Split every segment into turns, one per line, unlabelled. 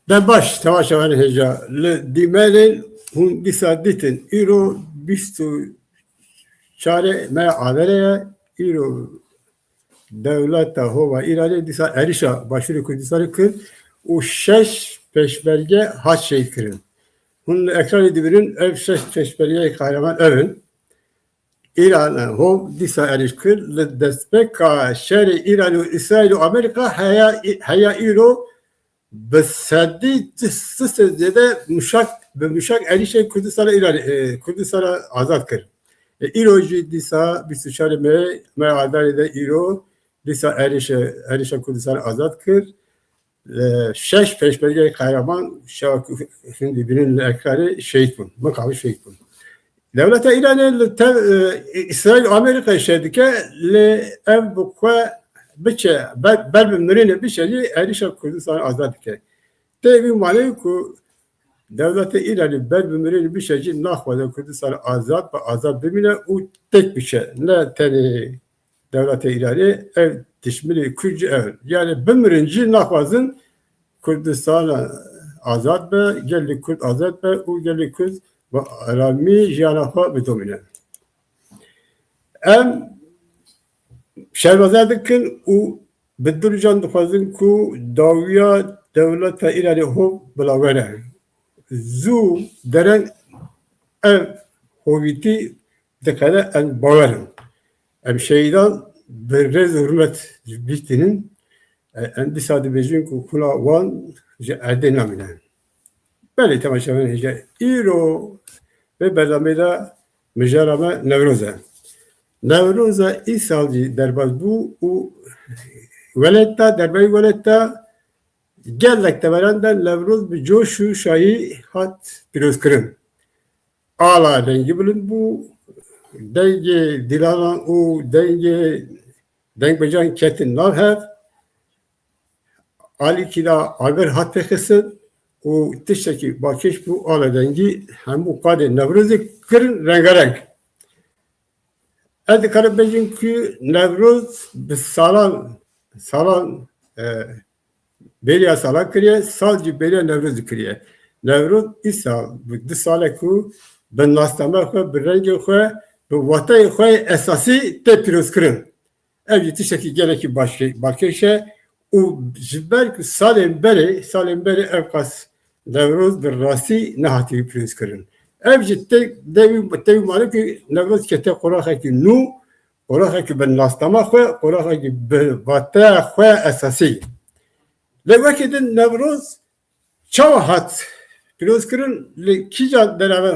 Ben baş tavaşavan heja le dimelin hun disaditin iro bistu çare me avereye iro devleta hova irade disa erişa başvuru kurdisarı kır o şeş peşberge haç şey kırın. Hun ekran edibirin ev şeş peşberge kahraman evin İran hov disa eriş kır le despeka şeri İran ve İsrail Amerika haya iro بسدی سسده مشک علیشه کردستان آزاد کرد. ایرو جی دیسا 24 می آذری ده ایرو دیسا علیشه کردستان آزاد کرد. شش پیشبرگه قهرمان şimdi birinin ekranı şehit bun. Makalı şehit bun. Devlet İran İsrail Amerika işledike le ev bu biçe berbimlerine bir şeyi erişe Kurdistan azad ke. Tevi mali ku devlete İran'ı berbimlerine bir şeyi nahvada Kurdistan azad bimine o tek bir şey. Ne teni devlete İran'ı ev dişmili Kürtçe ev. Yani bimirinci nahvazın Kurdistan azad be, geldi Kürt azad be, o geldi Kürt ve Arami jiyanafa bedomine. Şerbazadakın o bedurcan dufazın ku dawiya devlet ve İran'ı hov bilavere. Zu deren ev hoviti dekade en baverin. Em şeydan bir rez hürmet bitinin en disadi bejin ku kula wan ade namine. Böyle temaşaven hece iro ve berlameda mejarama nevroza. Nevroza İsalcı derbaz bu o veletta derbeyi veletta gellekte verenden Nevroz bir coşu şahi hat piroz kırın. Ala dengi bilin bu denge dilanan o deng becan ketin nar hev ali kila agar hat pekesın o tişteki bakış bu ala dengi hem bu kade Nevroz'u kırın rengarenk. Edi karabecin ki Nevroz salan beliya salan kiriye, salcı beliya Nevroz kiriye. Nevroz isal, bu sale ku ben nastama xwe, bir rengi xwe, bu vatayı xwe esası te piroz kırın. Ev tişteki geleki bakışa o jiber ki salem beri ev kas Nevroz bir rasi nehati piroz kırın. Evci devi mali ki Nevroz kete korakha ki nu korakha ki ben nastama xwe korakha ki vata xwe esası. Le vakidin Nevroz çava hat piroz kırın le kija beraber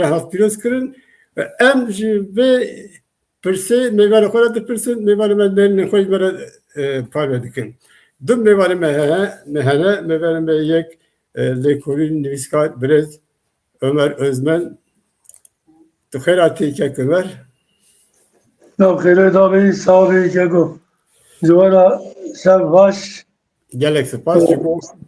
hat piroz kırın ve emci ve perse mevara koradı perse mevara men koy bera parvedikin. Dum mevara mevara meyek le korin niviskar brez Ömer Özmen Tukherati Kekömer.
Navkere daveyi sahibi kego. Zuvara sevvaş.
Gelek sıpat.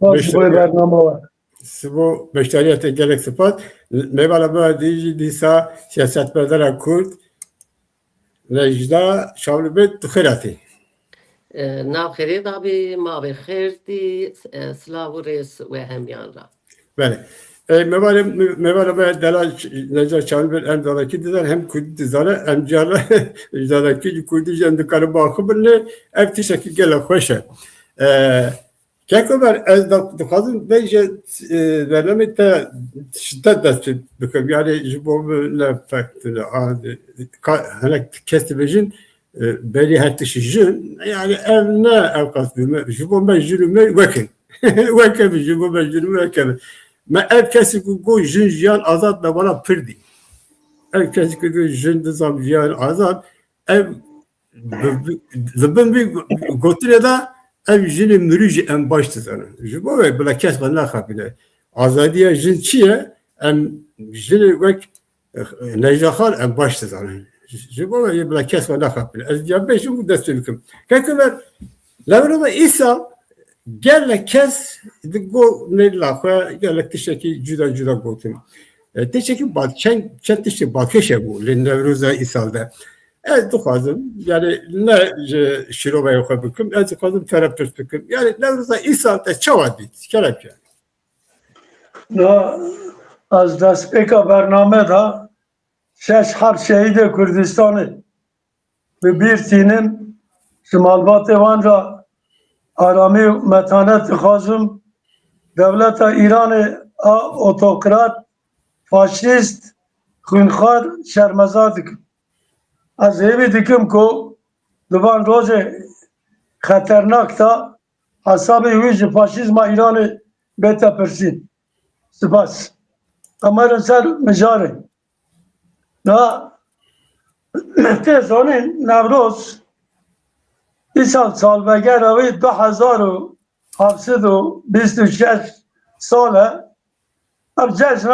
Baş boy bername var.
Sibo beşteriyete gelek sıpat. Mevala böyle dici disa siyasetmedara Kürt. Necda Şavlibet Tukherati.
Navkere daveyi mavi kherdi Slavu Reis ve Hemyanra.
Böyle. Mevala böyle delal Necda Şavlibet hem dalaki dizer hem Kürt dizara hem cala dalaki Kürt jen karı bakı bile ev tişeki gelek hoşa. Kekomer ez dikazım bence verlemete şiddet dest bikim yani jibomu ne faktını hani kesti bejin beli hattı jin yani ev ne ev kasbı jibomu jilüme vekin vekin jibomu jilüme vekin ma ev kesi ku jin jiyan azad da bana pirdi ev kesi ku jin dizam jiyan azad ev zıbın bir gotireda ev jini mürücü en baştı sana. Jibo ve bula kesme ne kapile. Azadiye jin çiye en jini vek necdahar en baştı sana. Jibo ve bula kesme ne kapile. Ez diye şu bu destekim. Kekeler Lavrova İsa gelle kes go ne la gelle tişeki juda gotum. Tişeki bak çen tişeki bakışa bu. Lavrova İsa'da. Ez dixwazim yani ne şirova yoxa bikim ez dixwazim terapeut bikim yani Nevroza îsal te çawa dît kerek yani
نه از دست پیکا برنامه دا 6-7 شهید کردستانی به بیر تینن شمالبات وان را آرامی و متانت خازم دولت ایران اوتوکرات فاشیست خونخوار شرمزاد کن از هیوی دکم که دوان روز خطرناک تا حساب ویژ فاشیزم ایران بیتا پرسید سپاس اما سر مجاره نه تهزانه نوروز این سال بگر روی 2726 ساله اب جشن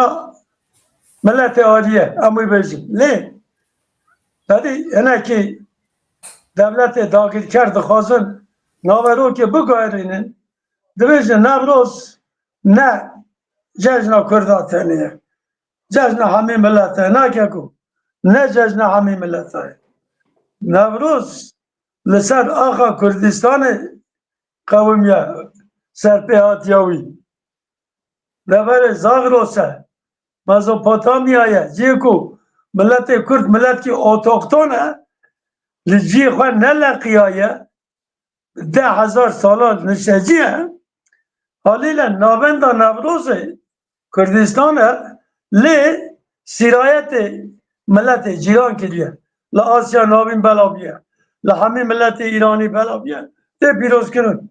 ملت عالیه اموی بیشیم لی دادی اینه که دولت داگیر کرد خوازن ناورو که بگوهرینن دویجه نوروز نه جشن کرداتنیه جشن همه ملت نه که کو نه جشن همه ملت نوروز لسر آقا کردستان قومیه سرپیهاتیاوی لبر زاغروسه مزوپوتامیایه جیکو ملت کرد ملت کی اوتوختونه لجی خواه نلقیایه 10,000 سالات نشجیه حالیل ناوندا نوروزه کردستانه لی سرایت ملت جیران کلیه لآسیا ناوین بلا بیه لحمی ملت ایرانی بلا بیه ده پیروز کنن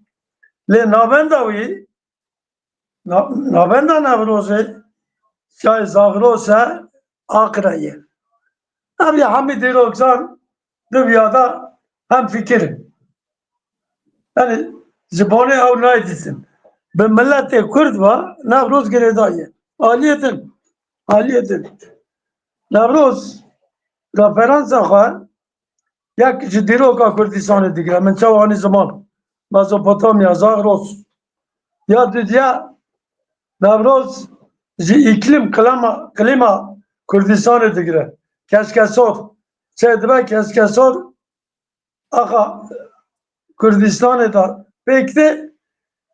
لی ناونداوی ناوندا نوروزه شای زاغروسه آقرایه هم یه همی دیروکسان دو بیادا هم فکرم yani zibane ew naydisin. Bi milletê Kurd ve Newroz girêdayê. Aliyetin. Newroz referansa xwe yek ji dîroka Kurdistanê digire. Min çawa anî ziman. Mezopotamya, Zagros. Ya didiye Newroz ji îklim klima Kurdistanê digire. Keskesor. Çê dibe keskesor axa Kürdistan'ı da pek de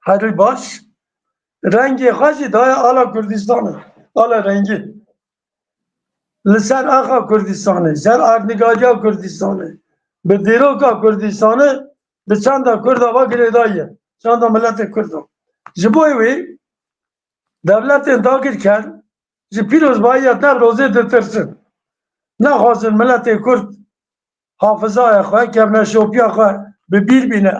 hadi baş rengi hacı daya ala Kürdistan'ı ala rengi lisan aha Kürdistan'ı ser arnigadiya Kürdistan'ı bir diroka Kürdistan'ı bir çanda Kürda vakile dayı çanda millete Kürda jiboyvi devletin dağırken jipiroz bayat Nevroz'u detirsin ne hazır millete Kürt hafızaya koy kemne şopya koy bir bine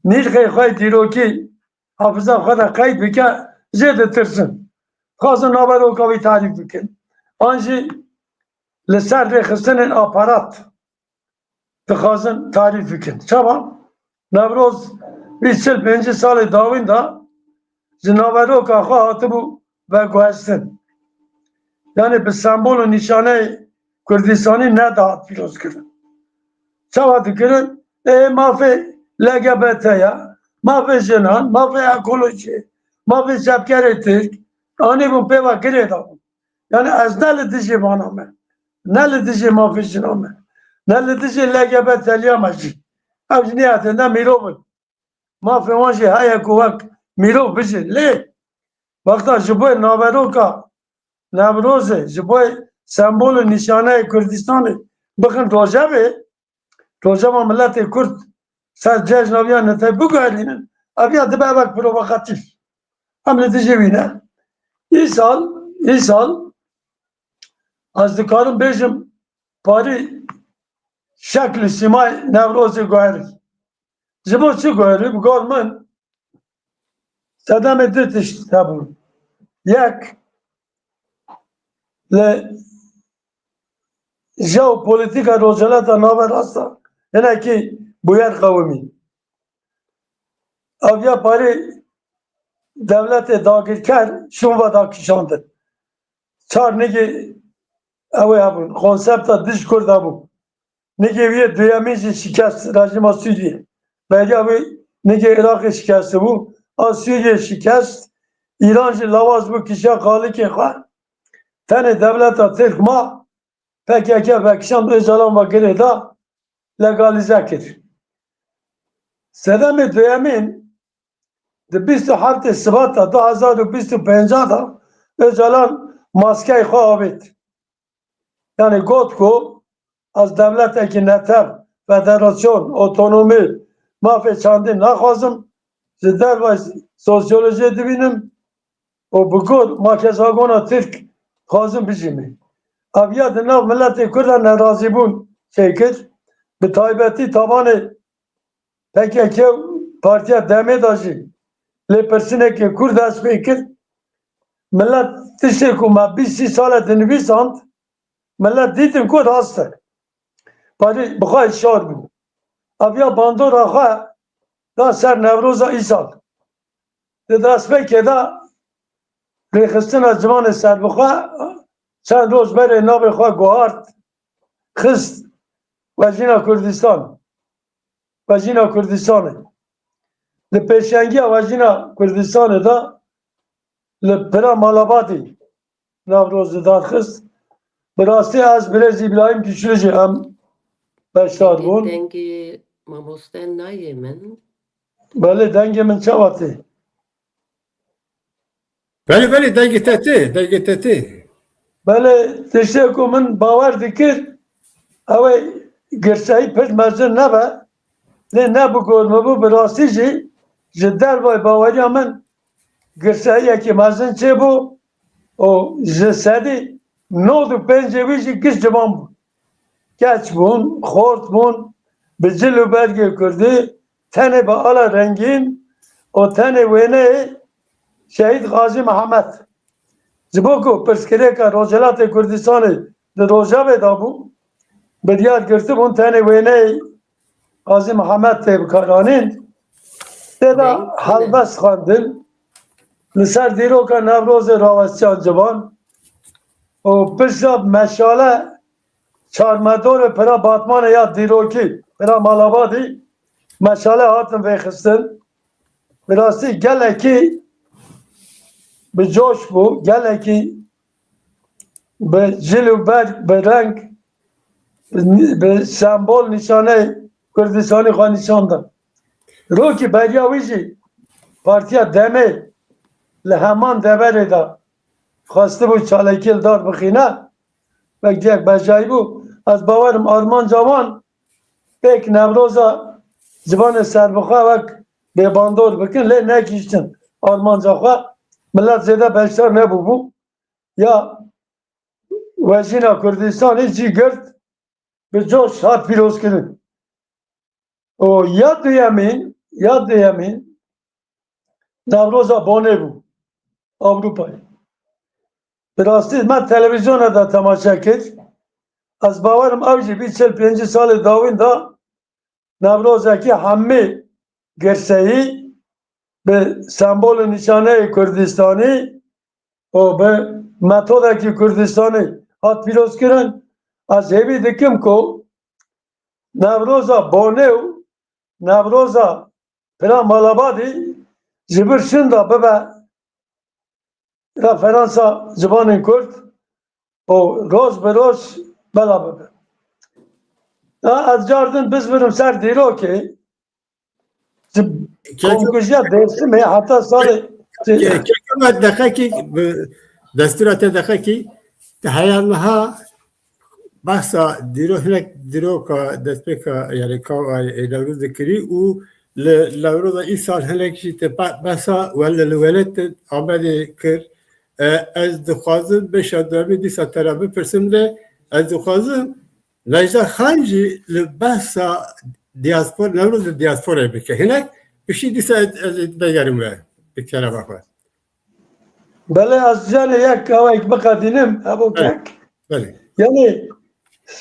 nirkay koy diroki hafıza kadar kayıt bike zede tırsın. Kazın haber o kavi tarif bikin. Anji leser rekhisinin aparat tıkazın tarif bikin. Tamam. Nevroz bir sıl 5 salı davında zinavero kakha hatı bu ve guestin. Yani bir sembol nişane Kürdistan'ı ne dağıt filoz kırın. Çava dikirin mafi LGBT ya, mafi jinan, mafi ekoloji, mafi sepkere Türk, ani bu peva gireda. Yani az ne lidişi bana me, ne lidişi mafi jinan me, ne lidişi LGBT liyamacı. Ev niyetinde mirovun. Mafi vanşı haya kuvak mirov bizi, le. Vakta jiboy naveroka, Nevroze, jiboy sembolü nişane Kürdistan'ı, bakın Rojava milleti Kürt sen cejnaviya netay bu gayrinin abiya dibe bak provokatif hem neticevine İsal az dikarım bejim pari şekli simay Nevrozi gayri zibo çi gayri bu galman sedem edit işte bu yek le jeopolitika rojalata naber hasta yine ki bu yer kavmi. Avya pari devlete dağırker şuva da kişandır. Çar negi evi abun konsepta dış kurda bu. Negi bir duyamici şikast rejima Suriye. Belki abi negi Irak'ı şikastı bu. Suriye şikast İrancı lavaz bu kişiye kalı ki tane devlete Türk ma PKK ve kişan özalan vakile da legalize kir. Sedem-i Düyemin Di 27 Şubat'ta 2025'da Öcalan maskeyi xwe avêt. Yani got ku az devletekî netev, federasyon, otonomi mafê çandî naxwazim ji derve sosyolojiyê dibînim û bi got makezagona Tirk xwazim bijîmî. Eviya di nav milletê Kurd de nerazîbûn çêkir. Bi taybetî tabanê PKK Partiya Demê da jî lêpirsinekê Kurd dest pê kir. Millet tiştê ku me 20 sale dinivîsand, millet dîtin ku rast e. Parî bixwe şar bû. Eviya bandora xwe da ser Newroza îsal. Di destpêkê de rêxistina ciwanê serbixwe çend roj berê navê xwe guhart, xist Wezîna Kurdistan. Wezîna Kurdistanê. Li pêşengiya Wezîna Kurdistanê de li Pira Malabadê Newrozê darxist. Bi rastî ez Birêz İbrahim Güçlü jî em beşdar bûn.
Dengê mamosten nayê min.
Belê dengê min çawa tê?
Belê dengê te tê.
Belê tiştê ku min bawer dikir ew ê girseyî pir mezin nebe. Lê nebigormibû bi rastî jî ji dervay baweriya min girseyiyekî mezin çêbû û ji sedî 95 wî jî giş ciwan bû. Keç bûn, xort bûn, bi cil û bergê Kurdî, tenê bi ala rengîn û tenê wêneyê Şehîd Gazi Mihemed. Ji bo ku pirsgirêka Rojhilatê Kurdistanê di Rojavê da bû, biryar girtibûn tenê wêneyê Gazi Mihemed tê bikaranîn. Tê de helbest xwendin li ser dîroka Newrozê rawestiyan ciwan û pişta meşale çarmedorê Pira Batmanê ya dîrokî Pira Malabadî meşale hatin vêxistin. Bi rastî gelekî bi coş bû, gelekî bi jil û berg, bi reng, bi sembol nîşaneyê Kurdistanê xwe nîşandin. Rokî beriya wî jî Partiya Demê li heman deverê de xwestibû çalekî li dar bixîne, vekdiyek bejayî bû. Ez bawerim armanca wan pêk Newroza ciwanê serbixwe wek bêbandor bikin, lê nekîştin armanca xwe. Millet zêde beşdar nebûbû. Ya Wezîna Kurdistanê jî girt bi coş hat pîrozkirin. û ya duyemîn Newroza bonê bû Avrupayê. Bi rastî me televizyona da temaşa kir. Ez bawerim ew jî 45 salê dawîn da Newrozekî hemî girseyî bi sembolê nîşaneyê Kurdistanî û bi metodekî Kurdistanî hat pîrozkirin. Ez hêvî dikim ku Newroza bonê û Newroza Pira Malabadî ji bir şin da bibe referansa ciwanên Kurd û roj bi roj bela bibe. Ez cardin bizbirim ser dîrokê ji komkujiya Dêrsimê heta salê
Kekemet dexekî destûra te dexekî heya niha behsa hinek dîroka destpêka yani Newrozê kirî û li Newroza îsal hinek jî te behsa li welatê Amedê kir. Ez dixwazim beşa dewemî dîsa te re bipirsim lê ez dixwazim Necda Xan jî li behsa diaspor Newrozê diasporayê bike. Hinek pişî dîsa ez vegerim we bi kerema xwe.
belê ez canê yek awek biqedînim hebû kek.
Belê.
Yani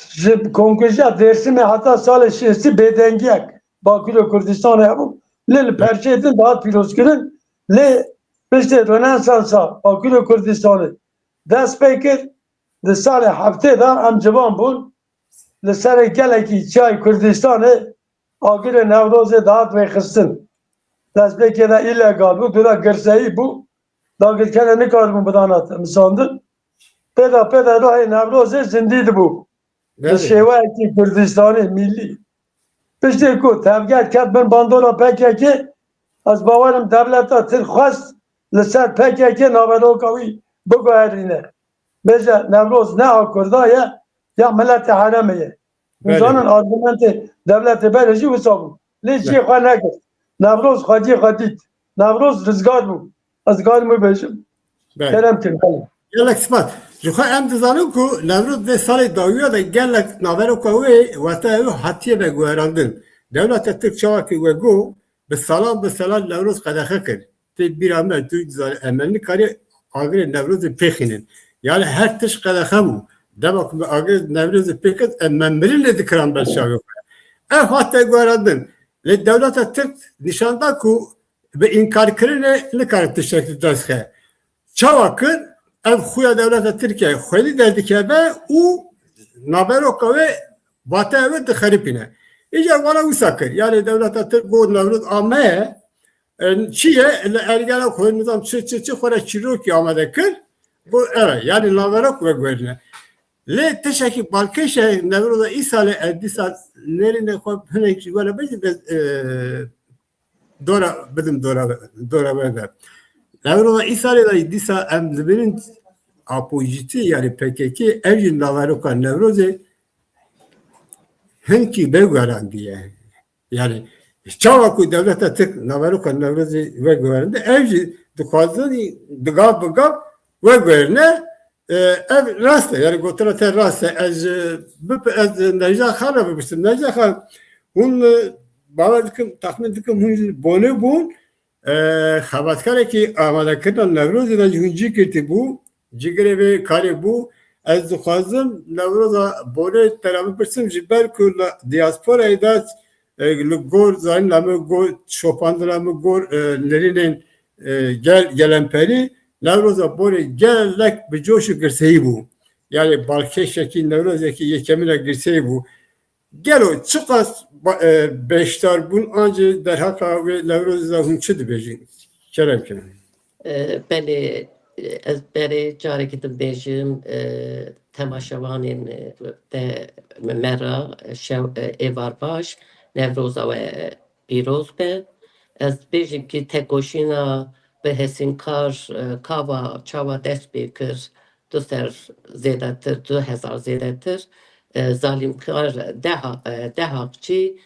ji komkujiya Dêrsimê heta salê şêstî bêdengiyek Bakurê Kurdistanê hebû. Lê li perçê din dihat pîrozkirin. Lê piştî Rönesansa Bakurê Kurdistanê dest pê kir. Di salê heftê de em ciwan bûn. Li serê gelekî çiyayê Kurdistanê agirê Newrozê dihat vêxistin. Destpêkê de îlegal bû, dûra girseyî bû. Dagirkerê nikaribûn bidana misandin. Pêda rohê Newrozê zindî dibû. Bi şêweyekî Kurdistanê millî. Piştî ku tevger ket bin bandora PKK از باورم دولتا تر خواست لسر PKK ناوروکاوی بگوهرینه بجه نوروز نه کردایه یا ملت حرمه وزانن آرگومنت دولت برجی وسابو لیچی خواه نکرد نوروز خادید نوروز رزگار بود از گارمو بشم
بله
کرم کرد
gelek spat ji xwe em dizanin ku Newroz dê salê dawiya de gelek naveroka wê weta ew hatiye veguherandin. Dewleta Tirk çawakî wego bi salan Newroz qedexe kir. Tê bîra me tu dizanî em nikarî agirê Newrozê pêxînin. Yani her tiş qedexe bû. Dema ku me agirê Newrozê pêkir em memrîn lê dikiran berçavê xwe. Ev hat veguherandin. Lê dewleta Tirk nîşan da ku bi înkarkirinê nikare tiştekî dest xe. Çawakir ev xuya devleta Tirkiye xwedî derdikeve û naberoka wê vate ew dixerîpîne. Îcar wana wisa kir. Yani devleta Tirk got Newroz a me ye çi ye li ergela xwe nizam çi xwere çîrokî amade kir bu evet yani naberok veguherîne. Lê tişekî balkêşe Newroza îsalê dîsa nêrîne xwe hinek jî were bêjî dora bidim dora ve Newroza îsalê de dîsa em dibînin apojîtî yani PKK ev jî naveroka Newrozê hinkî veguherandiye. Yani çawa ku devleta Tirk naveroka Newrozê veguherinde ev jî dixwazin digav bigav veguherine ev rast e yani gotina te rast e ez Necla Xan'a bibistim. Necla Xan hûn bawer dikim taxmin dikim hûn jî bonê bûn xebatkarekî amadekirina Newrozê de jî hûn cî kirtîbû cigirê vê karê bû ez dixwazim Newroza bonê te bipirsim ji ber ku diasporayê de li gor zanîna me gor şopandina me gor nêrînên gelemperî Newroza bonê gelek bi coş û girseyî bû. Yani balkêşekî Newrozekî yekemîne girseyî bû. Gelo çi qas beşdar bûn ancî derhaka wê Newrozê de hûn çi dibêjin? Kerem kirin.
Belê ez berê carekî dibêjim temaşevanên te me ra êvar baş Newroza we pîroz be. Ez bêjim ki tekoşîna bi hesînkar kava çawa dest pê kir du ser zêdetir 2000 zêdetir zalimkar dehaqçî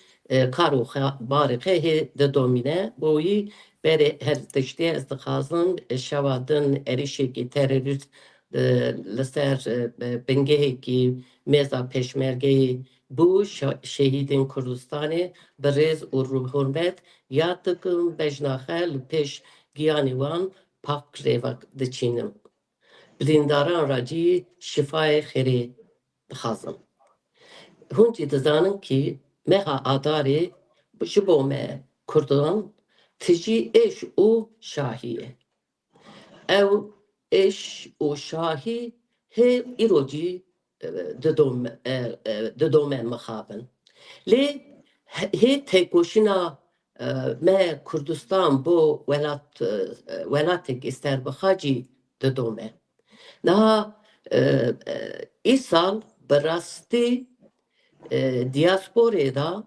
kar û barê xwe hê didomîne boî berê her tiştê ez dixwazim şewa din êrişekî terorîst li ser bingehekî mêza Pêşmergeyê bû şehîdên Kurdistanê bi rêz û hurmet yad dikim bejna xwe li pêş giyanê wan pak rêvek diçînim. Birîndaran ra cî şîfayê xêrê dixwazim. Hûn jî dizanin ki meha adarê ji bo me Kurdan tijî êş û şahî ye. Ew êş û şahî hê îro cî didome mixabin. Lê hê têkoşîna me Kurdistan bo welatekî serbixa cî didome. Niha îsal bi rastî diasporê da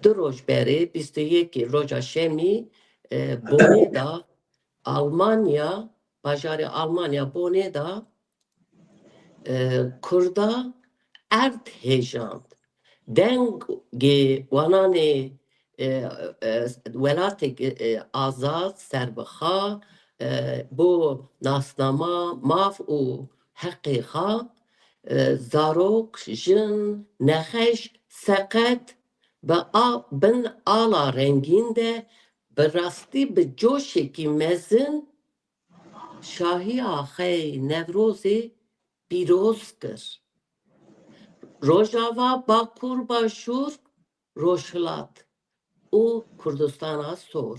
du roj berê 21 roja şemî bonê da Almanya bajarê Almanya bonê da Kurda erd hêjand. Dengê wananê welatekî azad serbixa bo nasnama mav û heqê xwe zarok jin nexweş seqet bin ala rengîn de bi rastî bi coşekî mezin şahiya xwe Newrozê pîroz kir. Rojava Bakur Başûr Rojhilat û Kurdistana Sor.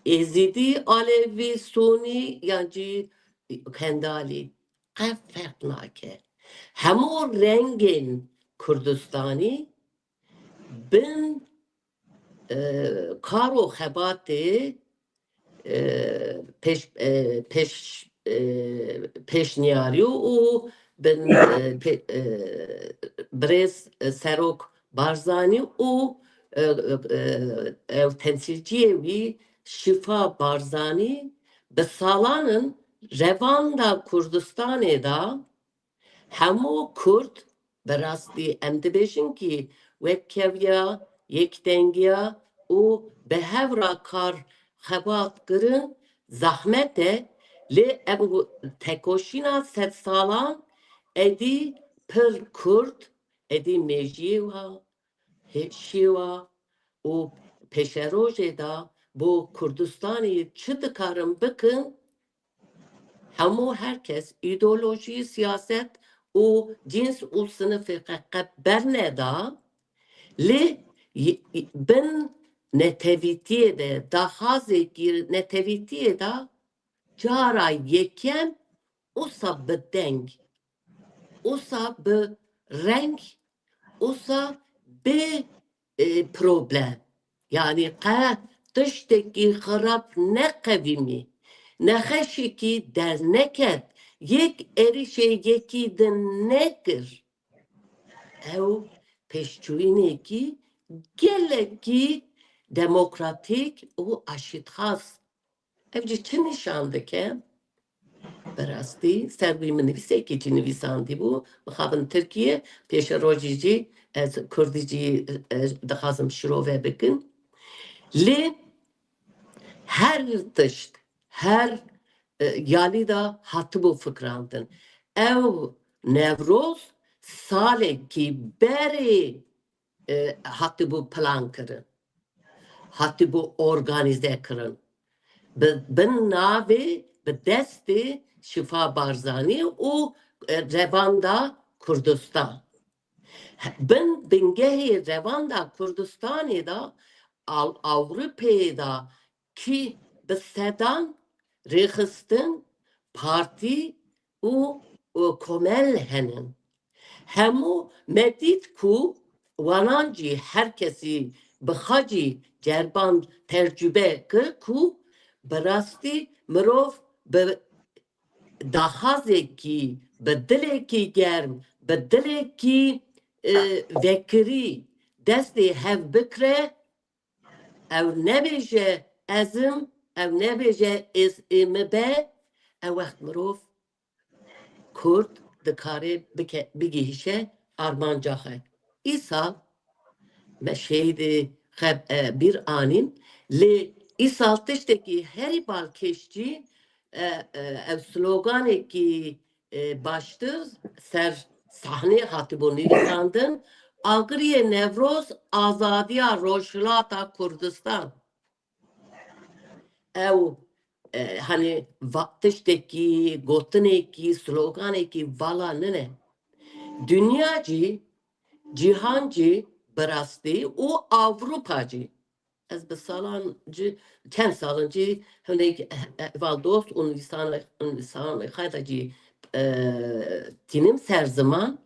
Êzîdî Alevî Sunî yan cî Kendalî qev ferq nake. Hemû rengên Kurdistanî bin kar û xebatê pêşniyarî û bin birêz Serok Barzanî û temsilciye wî Şifa Barzanî bi salanın Revanda Kurdistanê da hemû Kurd bi rastî em dibêjin ki wekkeviya, yekdengiya û bi hevra kar xebat kirin zahmet e lê ev tekoşîna sed salan êdî pir Kurd êdî mejiyê wa şîwa û peşerojê da bu Kurdistanê çi dikarin bikin hemû herkes ideoloji, siyaset û cins û sınıfı berne da lê bin netevîtiyê de daxwazekî netevîtiyê da cara yekem wisa bi deng wisa bi reng wisa bi problem yani tiştekî xirab neqevîmî nexeşekî derneket yek êrişê yekî din nekir ew pêşçûyînekî gelekî demokratîk û aşîtxaz ev jî çi nîşan dike bi rastî ser wî min nivîsekî jî nivîsandî bû mixabin Tirkiye pêşerojî jî ez Kurdî jî dixwazim şîrove bikin lê her tişt her yalî da hatibû fikrandin ew Newroz salekî berê hatibû plan kirin hatibû organize kirin bi navê bi destê Şifa Barzanî û Revanda Kurdistan bin bingehê Revanda Kurdistanê da Avrupayê da ki bi sedan rêxistin partî û komel henin hemû me dît ku wanan jî herkesî bi xwe jî cerban tercübe kir ku bi rastî mirov bi daxwazekî bi dilekî germ bi dilekî vekirî destê hev bikire ew nebêje ezim ew nebêje ez ê me be ew wext mirov Kurd dikare bigihîşe armanca xwe îsal me şehîdê bir anîn lê îsal tiştekî herî balkêşçî ev sloganekî baştir ser sahnê hatibû nivîsandin Agiriyê Newroz azadiya Rojhilata Kurdistan ew hani tiştekî gotinekî sloganekî vala nine dünya jî cîhan jî bi rastî û Avrupa jî ez bi salan jî çend salin jî hinek evaldost û nivîsanê xwe de jî tînim ser ziman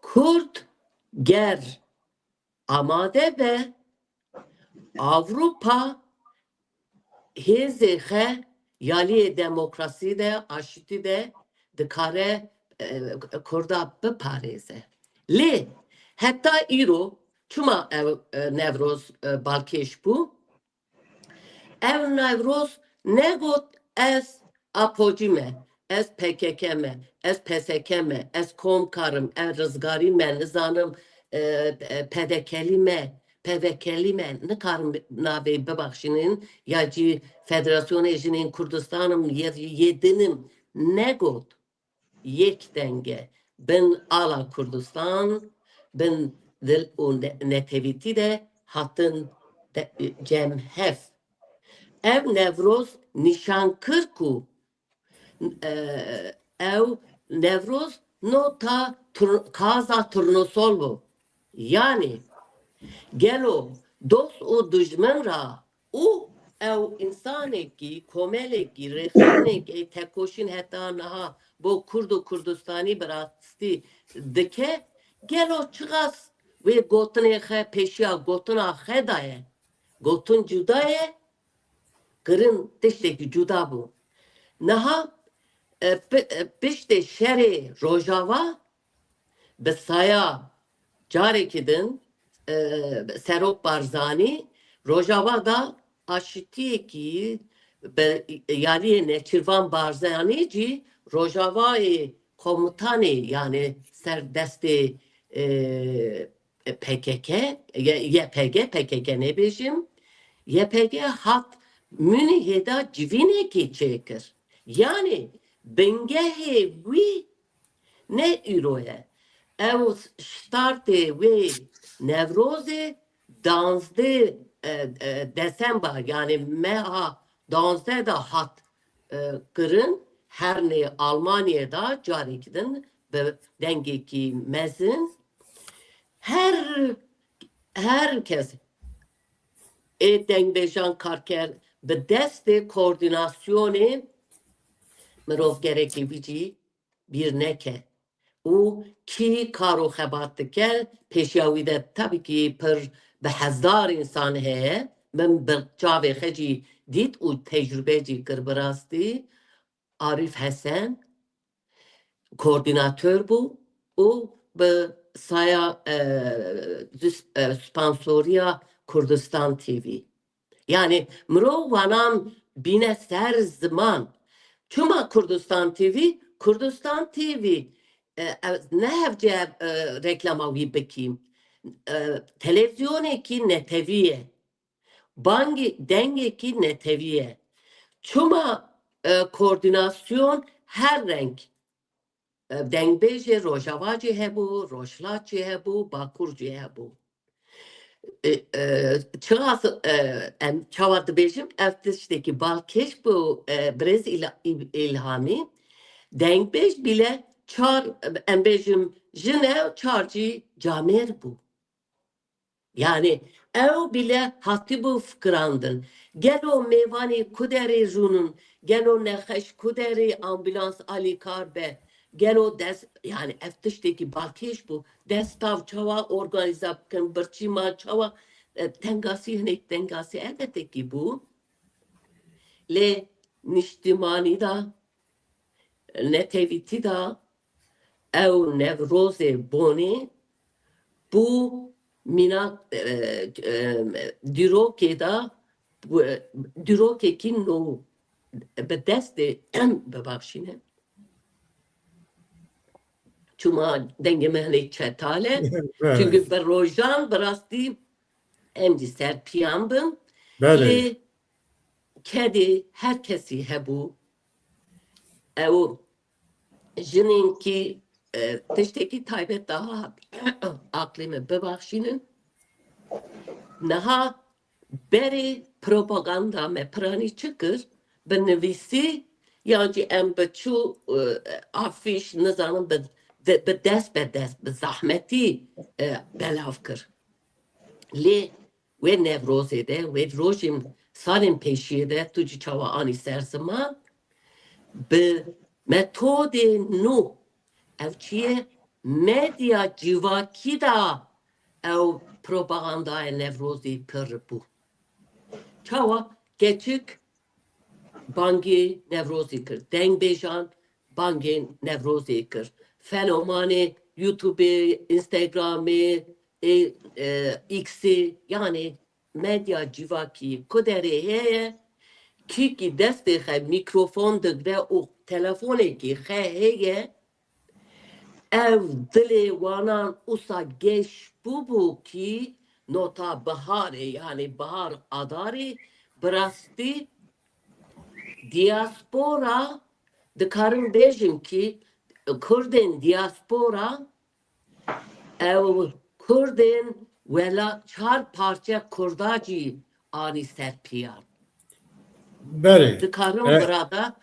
Kurd ger amade be Avrupa hêzê xwe yaliyê demokrasî de aşîtî de dikare Kurda biparêze lê heta îro çima ev Newroz balkêş bû ev Newroz negot ez apocî me ez PKK me ez PSK me ez komkarim ez rizgarî me nizanim pedekelî me pevekelî me nikarim navê bibaxşînin ya cî Federasyonê jinên Kurdistanım yedinim negot yek denge bin ala Kurdistan bin dil û netevîtî de hatin cemhev ev Newroz nîşan kir ku ew Newroz nota kaza turnusol bû yani gelo dost û dijmin ra û ew insanekî komelekî rêxînekî tekoşîn heta niha bo Kurd û Kurdistanî bi rastî dike gelo çiqas wê gotinê xwe pêşiya gotina xwe da ye gotin cuda ye kirin tiştekî cuda bû niha piştê şerê Rojava bi saya carekî din Serok Barzani Rojava da aşitiye ki yani Neçirvan Barzani ci Rojava'yı komutanı yani serdesti PKK YPG PKK ne bejim YPG hat Münih'de civine ki çekir. Yani bengehe vi ne iroye ev starte ve nevroze danzde Desember yani meha danzde da hat kırın her ne Almanya'da cari gidin ve dengeki mezin herkes dengbejan karker be deste koordinasyonu mirov gereki bici bir neke او کی کارو خبات که پیشیاویده tabii ki پر به هزار انسان هست من به جاوه خجی دید او تجربه جی کر براستی عارف حسن koordinatör bu o به سایا سپانسوریا Kurdistan TV yani مرو وانام بینه سر زمان چما Kurdistan TV ne hevce reklamavi bekiyim televizyonu ki neteviye bangi denge ki neteviye çuma koordinasyon her renk dengbeje rojavaci hebu rojlaci hebu bakurci hebu çağası çavadı bejim eftişteki balkeş bu Brezilya ilhami denkbeş bile çar embejim jine çarcı camer bu. Yani ev bile hatibu fıkrandın. Gel o meyvani kuderi runun, gel o neheş kuderi ambulans ali karbe, gel o des yani eftişteki balkeş bu. Destav çava organizapken birçima çava tengasi hnek tengasi elbette ki bu. Le niştimani da neteviti da ev nevroze boni bu mina diroke da diroke ki no be deste bebakşine çuma dengeme hani çetale çünkü ben rojan brasti emdi serpiyambın le kedi herkesi hebu ev jinin ki teşteki taybet daha aklımı bebakşinin naha beri propaganda me prani çıkır benevisi yani em beçu afiş nizanın be dest be zahmeti belavkır li ve nevrozede ve rojim salim peşiyede tucu çava ani sersema be metode nu ev çiye medya civaki da ev propagandaya nevrozi pır bu. Çava geçik bangi nevrozi kır. Dengbejan bangi nevrozi kır. Fenomani YouTube, Instagram'ı, X'i yani medya civaki kuderi heye ki deste mikrofon degre o telefonu ki heye ev dili vanan usa geç bu ki nota bahare yani bahar adari brasti diaspora dikarım bejim ki Kurdin diaspora ev Kurdin vela çar parça kurdacı ani serpiyar. Dikarım burada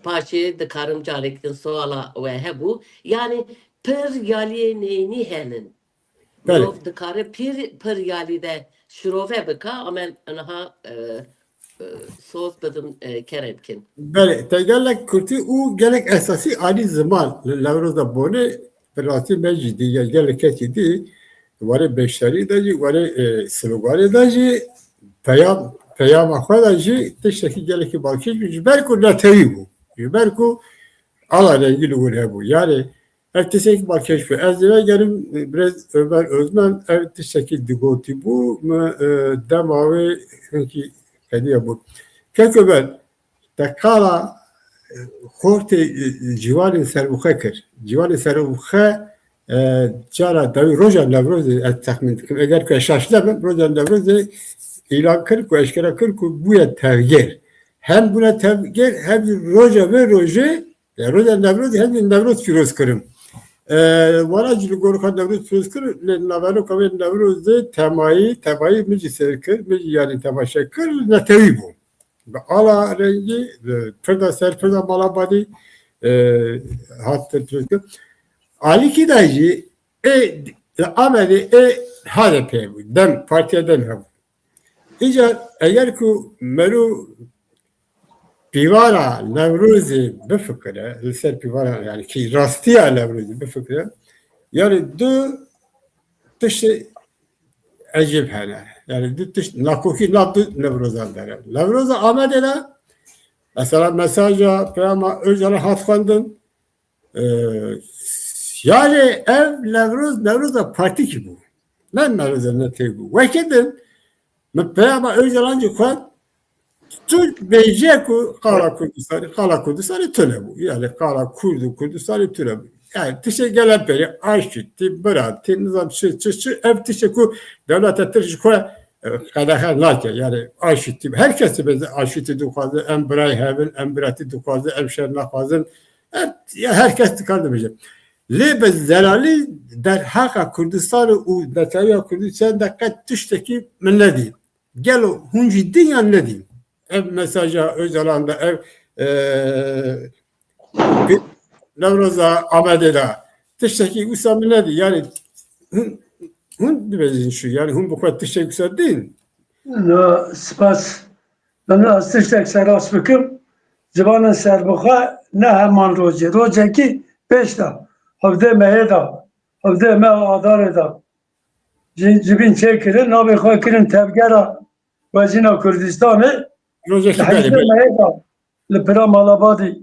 parça dikarım carektin soğala ve hebu yani per yaliye neyni henin. Yok dikarı per yalide şirove bika ama anha söz bedim keremkin.
Bale, tegelek kurti u gelek esası ani zaman lavroza bone perati mecidi gelek keçidi vare beşleri daji vare slogani daji peyam akhadaji teşteki gelek balki jberku neteyi bu jberku ala rengili bu yani Ertesi bak keşfi. Ez eve gelim biraz Ömer Özmen ertesi digoti bu demavi ki kediye bu. Kek Ömer tekala korte civarın serbuka kır. Civarın serbuka cara davi rojan lavrozi tahmin ettim. Eğer ki şaşla ben rojan lavrozi ilan kır ku eşkara kır ku bu ya tevger. Hem buna tevger hem roja ve roje rojan lavrozi hem lavroz firoz kırım. Vana cilu gorkan lavroz firoz kır lavaro kavin lavrozi temayı mici serkir mici yani temaşa kır netevi bu. Ala rengi pırda ser pırda malabadi hatta Türk'ü Ali Kidaycı ameli HDP dem partiyeden hem. İca eğer ku meru pivara Nevruzi bifkire liser pivara yani ki rastiya Nevruzi bifkire yani du tişi ecib hene yani du tişi nakuki nabdu Nevruz'dan dere. Nevruz'a amedele mesela mesaja peyama Öcalan hatkandın yani ev Nevruz'a parti ki bu. Ne Nevruz'a ne tey bu. Vekedin peyama Öcalancı kod Türk beyceku Kala Kurdistan'ı töle bu. Yani Kala Kurdistan'ı töle bu. Yani tişe gelen beri aşıttı, bıraktı, nizam ev tişe ku devlet tişe ku kadar nake yani aşıttı. Herkesi bize aşıttı dukazı, em bray hevin, em bırati dukazı, em şernakazın. Herkes tıkardı bize. Lebe zelali der haka Kurdistan'ı u detaya Kurdistan dikkat tişteki min ne diyeyim. Gel o hunci dünyanın ne diyeyim. Ev mesaja Öcalan'da ev Nevruz'a Ahmet'e tişteki Üsami nedir? Yani hun dibezin şu yani hun bu kadar tişteki Üsami değil.
No, spas. Ben az tiştek seras bikim. Civanın serbuka ne hemen roje. Roje ki 5 da. Havde meye da. Havde me adar da. Cibin çekirin. Nabi hakirin tebgera vazina Kürdistan'ı
Rojeki
Havde
böyle.
meye da. Lepera malabadi.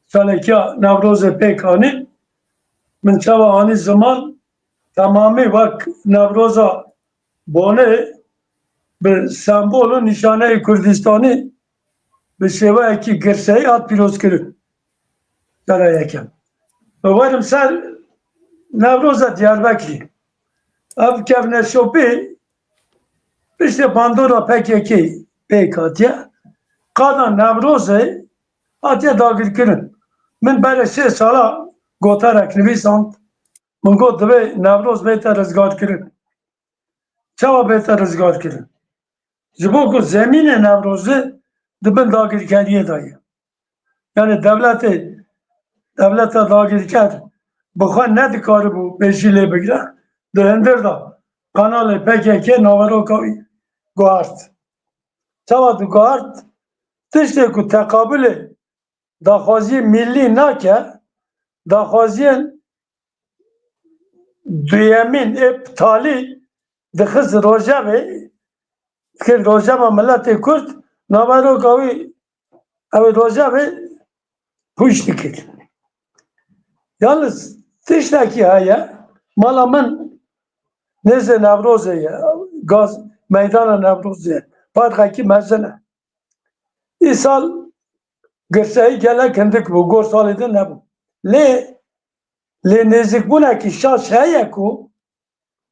Çalekya Nevruz'e pekani. Min çava ani zaman tamamı vak Nevruz'a bone bir sembolü nişane Kürdistan'ı bir şeva ki gerseyi at piroz kırı. Darayken. Ve varım sen Nevruz'a Diyarbakır. Av kevne şopi işte bandora PKK PKK'ya kadan Nevruz'ı atya dagir kırın. Min böyle şey sala gotarak nivîsand. Min got dibe Nevruz bête rizgar kirin. Çawa bête rizgar kirin. Ji bo ku zemînê Nevruzê dibin dagirkeriyê de ye. Yani devleta dagirker bi xwe nedikaribû pêşî lê bigire. Di hindir da kanalê PKK naveroka wî guhart. Çawa diguhart tiştê ku teqabûlê daxwaziyê millî nake daxwaziyên duyemîn iptalî dixist rojevê dikir rojeva milletê Kurd naveroka wî ew ê rojevê pûç dikir. Yalnız tiştekî heye mala min nêzê Nevrozê ye gaz meydana Nevrozê ye parxekî mezin e. Îsal girseyî gelek hindik bû gor salê din nebû. Lê nêzîkbûnekî şaş heye ku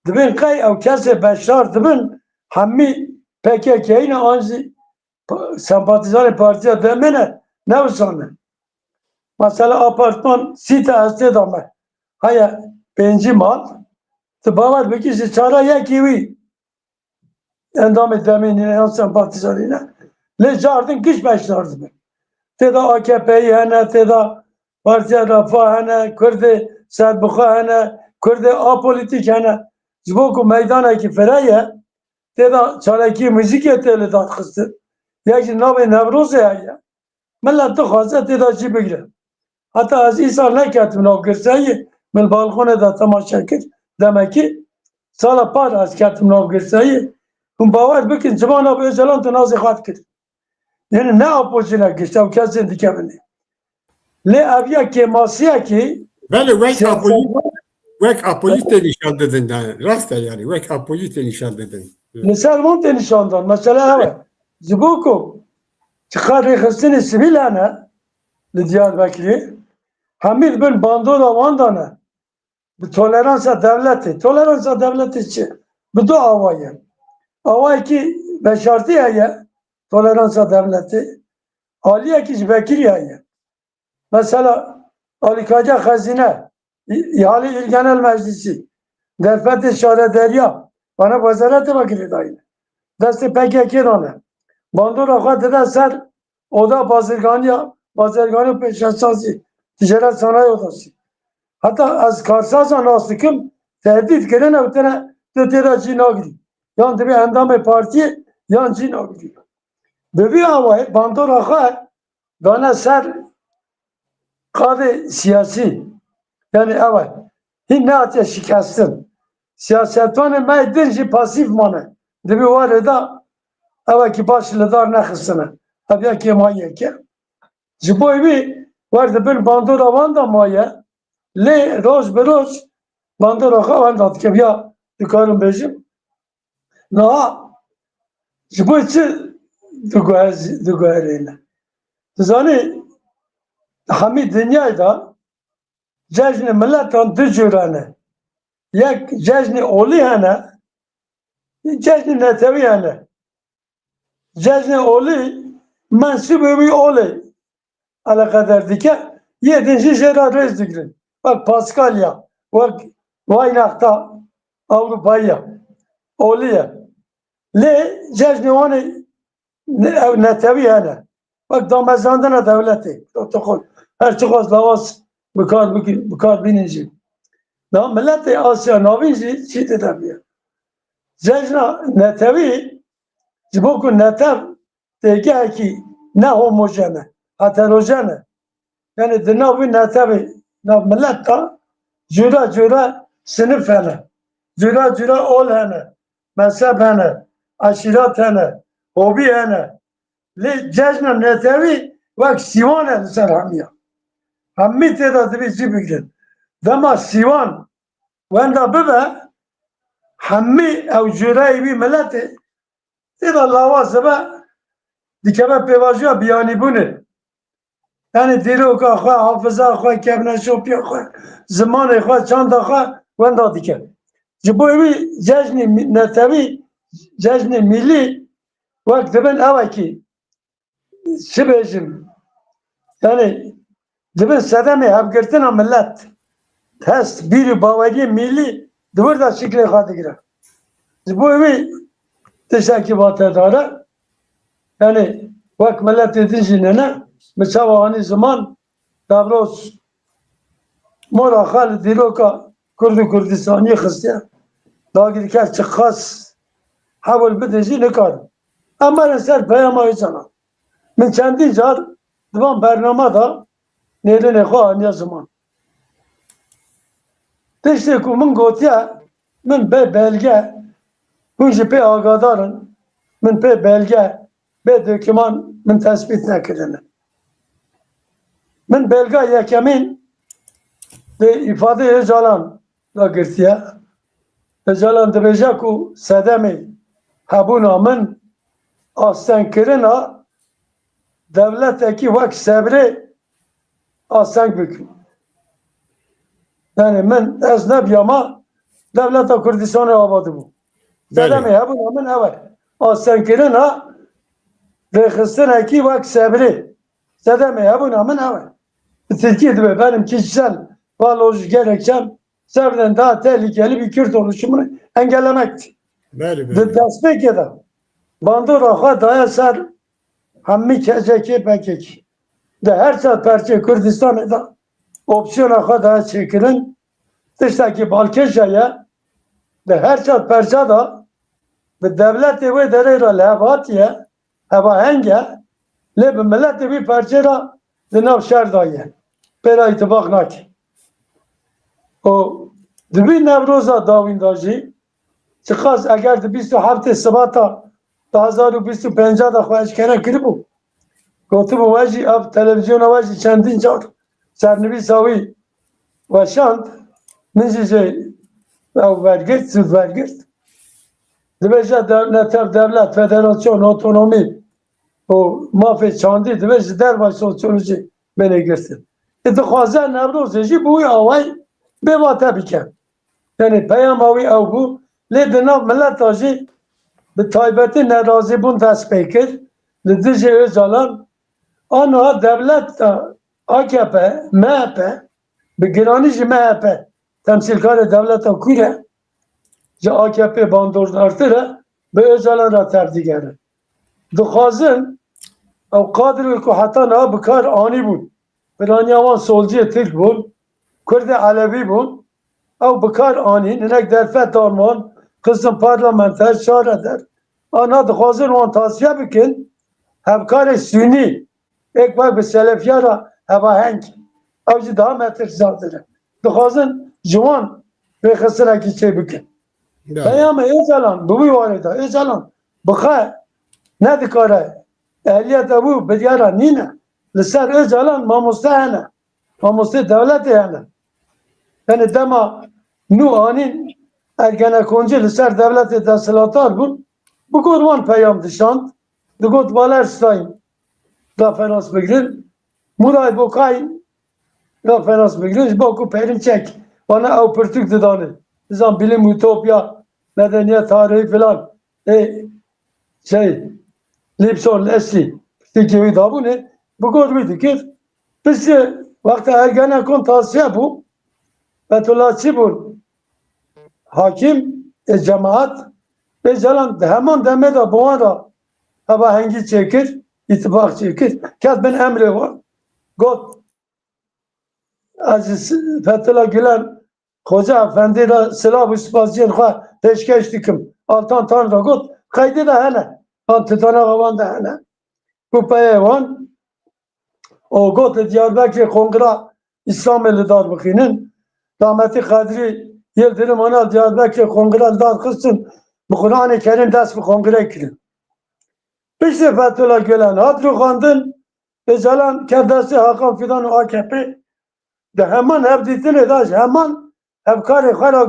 dibin qey ew kesê beşdar dibin hemî PKK'yî ne an jî sempatîzanê partiya demê ne wisa. Mesela apartman site hestê da me heye 5 mal tu bawer bikî ji çara yekî wî endamê demê yan sempatîzanê ne lê cardin kiş beşdar dibin. Têda AKP'yî hene, têda Partiya Refah hene, Kurdê Serbixwe hene, Kurdê apolitîk hene. Ji bo ku meydanekî fireh ye têda çalekî muzîkê tê li dadxistin. Yek ji navê Nevruzê heye. Millet dixwaze têda jî bigire. Heta ez îsal neketim nav girseyî min balkonê de temaşe kir. Demekî sala par ez ketim nav girseyî hûn bawer bikin civana bi Öcalan tu nazê xwe dikir. Yani ne apojine gişte o kesin dikemini. Le evya kemasiyeki
Beli
Siyasetvan
vek apolite nişan dedin yani. Rast yani vek apolite nişan dedin.
مثال وانت نشاندان مثلا هوا زبوكو تخاري خستني سبيل أنا لديار بكري حميد بن باندولا واندانا بتولرانسا دولتي تولرانسا دولتي چه بدو آوائي آوائي کی بشارتی هیا تولرانسا devleti Aliye ki vekili haya mesela Ali Kaca Hazine İhali İl Genel Meclisi Derfet-i Şare Derya bana vazarete vakili dayı desti PKK'danı bandura xwedide ser oda bazirganı peşesazı ticaret sanayi odası hatta az karsazan astıkım tehdit kirin evtene tütüre cina giri yan dibi endamı parti yan cina giri bebi havayı bandura xwe dana ser kadı siyasi yani evet hin ne atya şikastin siyasetvanı meydin pasif manı dibi var da evet ki başlılar ne kısmı tabii ki maya ki jiboy bir vardı bir bandura vanda maya le roz beroz bandura kavanda ki ya dükkanım bejim na jiboy çi dugarıyla zani hamid dünyada cejni milletan dücürane yek cejni oli hane cejni netevi hane cejni oli mensubu bir oli ala kadar dike yedinci jera rez digrin bak Paskalya bak Vaynak'ta Avrupa'ya oliye le cejni oni netevi hane bak damazandana devleti protokol her çıkaz lavaz bukar bininci da milleti Asya navinci çiğ edebiliyor cejna netevi Cibokun netev tege ki ne homojene, heterojene. Yani dinavi netevi, nav milletta cüra sınıf hene, cüra ol hene, mezhep hene, aşirat hene, hobi hene. Le cejna netevi vak sivan hene ser hamiya. Hammi teda dibi cibigin. Dema sivan venda bibe hammi ev cüra bir milleti Teda lavazıba dikeme pevajoya biyani bunu. Yani diroka xwe, hafıza xwe, kevneşopiya xwe, zamanı xwe, çanda xwe wenda dike. Ji bo wî cejnê netewî, cejnê millî wek dibin evekî çi bêjim yani dibin sedemê hevgirtina millet hest bîrî baweriyê millî dibir da şiklê xwe digire. Ji bo wî tiştekî vatedare yani vak millet edinci nene mesela hani zaman davros mora xal diroka Kurdu Kurdistani xiste dagir kes çıkas havul bidici nekar ama ser peyama sana min kendi car divan bernama da nerene xan zaman tişte ku min gotiya min be belge Hujji pe agadarın, min pe belge, be doküman min tespit nekirine. Min belge yekemin de ifade ecalan da girtiye. Ecalan dibêje ku sedemê hebûna min asten kirina devletekî wek sebrê asten bikin. Yani min ez nebiyama devleta Kurdistanê abadî bû. Sedemê hebûna min evet. Asten kirina rêxistinekî wek sebrê. Sedemê hebûna min evet. Tirkiye dibe benim kişisel valoj gerekçem sevden daha tehlikeli bir Kürt oluşumunu engellemekti. Ve tasdik eder. Bandura xwe daya ser hemmi KCK PKK. De her saat perçe Kürdistan'da da opsiyona xwe daya çekilin. Tiştekî Balkeşa'ya de her saat perçe da bi devletê wê derê ra lehevatiye heva henge lê bi milletê wî perçe ra di nav şer daye. Pera itibak nake. O dibî Newroza dawînda jî çıkas eger di 27 Sibata 2025 da xwe eşkere kiribû. Gotibû we jî ev televizyona we jî çendîn car sernivîsa wî ve şant nice o vergirt, süt vergirt. Dibece devlet, federasyon, otonomi o mafya çandı dibece derbaş sosyoloji beni girsin. Dixwaze Newroz jî bu away bêvate bike. Yani peyama wî ew bû lê di nav mileta jî bi taybetî nerazîbûn dest pê kir li dijî Öcalan aniha devlet AKP, MHP bi giranî jî MHP temsîlkarê devleta Kûr e ji AKP bandordartir e bi Öcalan re tevdîgere. Dixwazin ew kadrê ku heta niha bikar anî bûn. Piraniya wan solciyê Tirk bûn, Kurdê Elevî bûn, ew bikar anîn, hinek derfet Alman, kızın parlamenter, şareder. Ana dixwazin wan tavsiye bikin, hevkarê Sünî, ek bak bi selefiyara hevaheng, ew jî daha metirzadir e. Dixwazin ji wan rêxistinekî çê bikin. Peyama Öcalan, bu wî warê da, Öcalan bixe ne dikare, ehliyet ew bi diyara nîne. Li ser Öcalan mamoste hene. Mamoste devletê hene. Yani dema nû anîn ergenekoncî li ser devletê desthilatar bûn. Bu got wan peyam dişand. Digot Wallerstein referans bigirin. Muray Bokayn referans bigirin. Ji bo ku Perinçek bana ew pirtûk didane. Nizam bilim, ütopya, medeniyet tarihi filan. Lipson, Leslie pirtûkê wî dabûne. Bu got wî dikir. Piştî vakti Ergenekon tavsiye bû. Fethullah Çîbûn hakim cemaat Öcalan heman deme de bu ara hevahengî çekir, ittifak çekir. Kes bin emri var. Got Aziz Fethullah Gülen Hoca Efendi de silah-ı spasiyen xwe peşkeş dikim. Altan Tanrı got kaydı da hene. Antitana havan da hene. Bu peyvan o got Diyarbakır Kongre İslameli Darbıkı'nın rahmetli Kadri Yıldırım Anal Diyarbakır Kongre Darbıkı'nın bu Kur'an-ı Kerim ders bir kongre kirin. İşte Fethullah Gülen hatru kandın Öcalan kendisi Hakan Fidan AKP de hemen hevditini daş hemen hevkari khara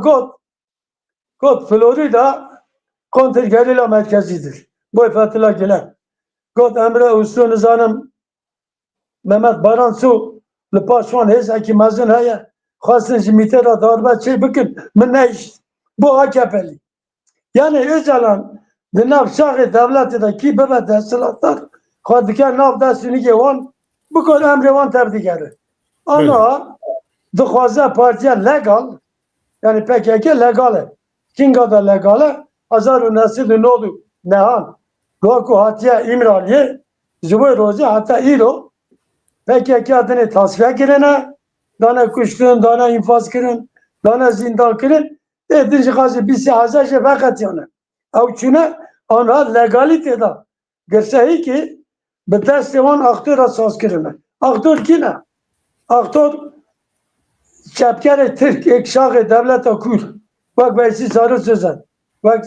got Florida kontrgerilla merkezidir. Bu Fethullah Gülen. Got Emre Ustu Nizanım Mehmet Baransu li paşwan hêzekî mezin heye xwestin ji mîtera darbe çê bikin min nehîşt. Bu AKP'li. Yani Öcalan di nav şaxê devletê de kî bibe desthilatar xwe dike nav destûnîgê wan bikor emrê wan tevdîgere. Aniha dixwaze partiya legal yani PKK legal e. Kinga da legal e. 1909 nehan goa ku hatiye İmraliye ji bo rozê heta îro PKK adını tasfiye kirine, dana kuştun, dana infaz kirin, dana zindan kirin, dinci gazı bisi hazajı vakat yani. Ev çüne ana legalite da. Gerçeği ki bir destevan aktör asas kirine. Aktör kine? Aktör çepkere Türk ekşağı devlete kur. Bak Veysi Sarı Sözen. Bak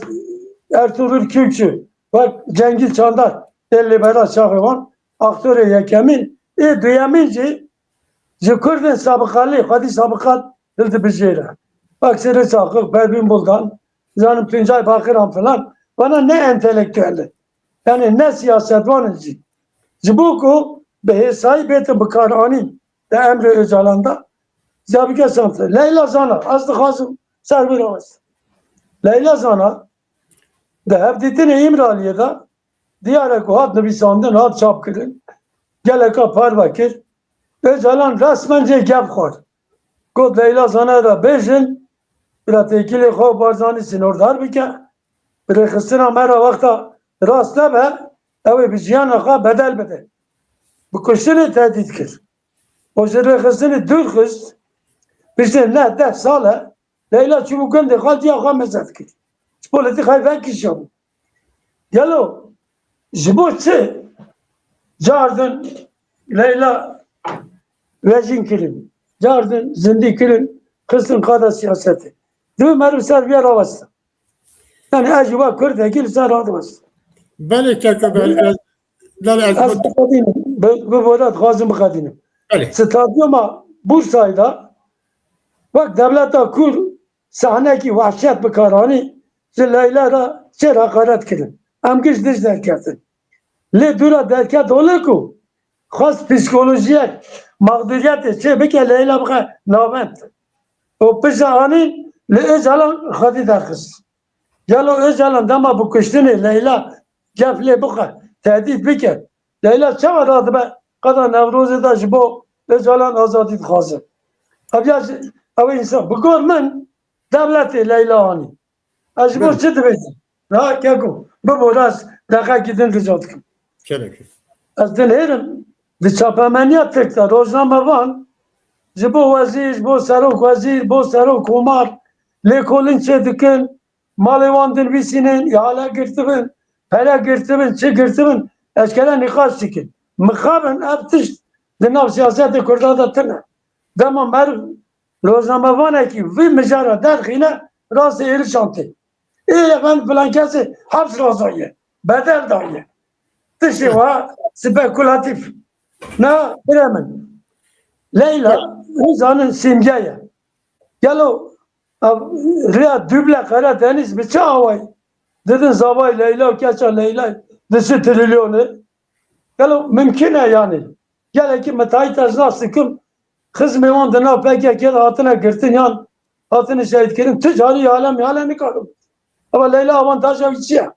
Ertuğrul Kürkçü. Bak Cengiz Çandar. Elli bera şahıvan. Aktörü yekemin. Duyaminci Kurdin sabıkalı, hadi sabıkat dildi bijere. Bak Seri Sakık, Pervin Buldan, Zanım Tuncay Bakıran falan bana ne entelektüelli, yani ne siyaset vanıcı. Zibuku behe sahibeti bıkarani de Emre Öcalan'da Zabike Santı. Leyla Zana, azdı khazım, servir ağız. Leyla Zana de hevditini İmraliye'de diyare kuhat nübisandın hat çapkırın. Geleka parvakir. Öcalan resmence gep xwar. Got Leyla Zana da bejin bila tekili xwe barzanî sinordar bike. Bi rêxistina me ra wexta rast nebe ew ê bi jiyana xwe bedel bide. Bi kuştinê tehdît kir. O ji rêxistinê dûr xist biştê ne 10 sal e Leyla çûbû gundê xwe diya xwe mezet kir. Ji polîtîk hayvan kişiya bû. Gelo ji bo çi cardin Leyla rejim kirin, cardin zindi kirin, kısın kada siyaseti. Düğmerim serbiye ravası. Yani acaba Kürt'e ser ravası.
بله كاكبر
Az bıkadinim, bu borat gazım bıkadinim.
بله
Stadyuma Bursa'yda Bak devleta kur sahneki vahşet bikarani Leyla ra çer hakaret kirin. Em giş diş derketin. Le dura derket ole ku khas psikolojiye mağduriyet çe bike Leyla bika navent. O pijani le ezalan khadi derkis. Yalo ezalan dama bu kıştini Leyla gefle bika tehdit bike. Leyla çava radı be kadar nevroze da jibo ezalan azadit khazı. Abi insan bu gormen devleti Leyla ani. Ajbo
Evet.
çi dibêjim? Ha keko. Bu boras daqa gidin dijotkım.
Kerek.
Ez dilêrim di çapemeniya Tirk'te rojname van ji bo wezîr, ji bo serok wezîr, bo serok komar lêkolîn çê dikin, malê wan dinivîsînin, ihale girtibin, pere girtibin, çi girtibin, eşkere nîqaş dikin. Mixabin ev tişt di nav siyasetê Kurda de tune. Dema mer rojnamevanekî vî mijara derxîne rastî êrişan tê. Ben falan kesi hapis razıyım. Bedel dahi. Dışı var spekülatif. Ne bilemem. Leyla Hızan'ın simgeye. Gel o Riyad Düble Karadeniz bir çağvay. Dedin zavay Leyla keça Leyla. Dışı trilyonu. Gel o mümkün yani. Gel ki metayit azna sıkım. Kız mevandına PKK'da hatına girtin yan. Hatını şehit kirin. Ticari alemi kalım. Ama Leyla avantajı içiyor.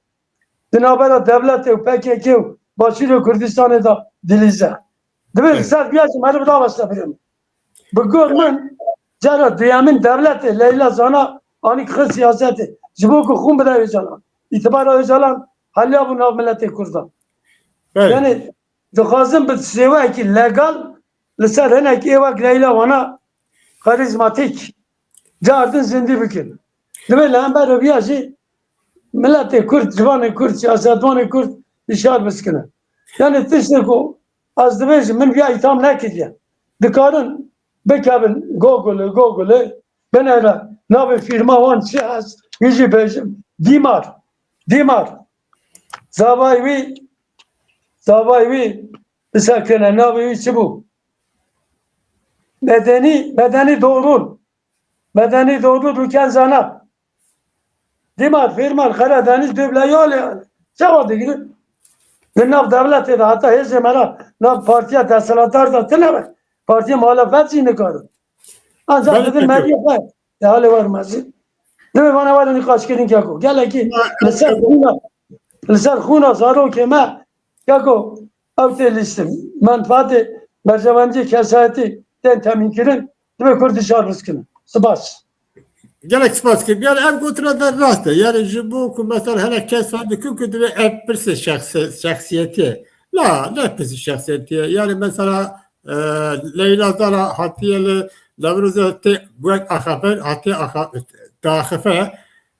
Dinabera devleti, PKK, Başırı Kürdistan'ı da dilize. Değil mi? Sen diyeceğim, hadi bir daha başlayalım. Bu görmen, cara dünyanın devleti, Leyla sana, ani kız siyaseti. Jiboku kum bida öcalan. İtibara öcalan, halya bu nav milleti Kürdan.
Evet.
Yani, dikazım bir sewa ki legal, lisar henek evak Leyla bana karizmatik. Cardın zindi bikin. Değil mi? Lan ben rübiyacı, milleti Kürt, civanı Kürt, siyasetvanı Kürt işar miskine. Yani tiştir ku az dibêjim min viya itham nekiriye. Dikarin bikevin Google'ı benera navê firma wan çi ez hîjî bêjim Dîmar. Zavayî wî bisekine navê wî çi bû? Medeni doğrul rûken zana. Dîmar firma Karadeniz Düble yol yani. Çava digri. Nav devleti de hatta hiç mera nav partiye teselatar da tine partiye muhalefet zihni karı. Ancak dedim medya var. Hali var mezi. Değil mi bana var kaç kirin kako. Gel ki lisel khuna zaro kema kako avte listim. Menfaati mercevenci kesayeti den temin kirin. Değil mi Kurdistan rızkını. Sibas.
Gelek spas ki yani ev götüren de rast. Yani jibo ku mesela hele kes vardı ki de ev birisi şahsiyeti. La ne birisi şahsiyeti. Yani mesela Leyla Zara Hatiyeli Nevruz'a bu akafer Hatiye akafer dahife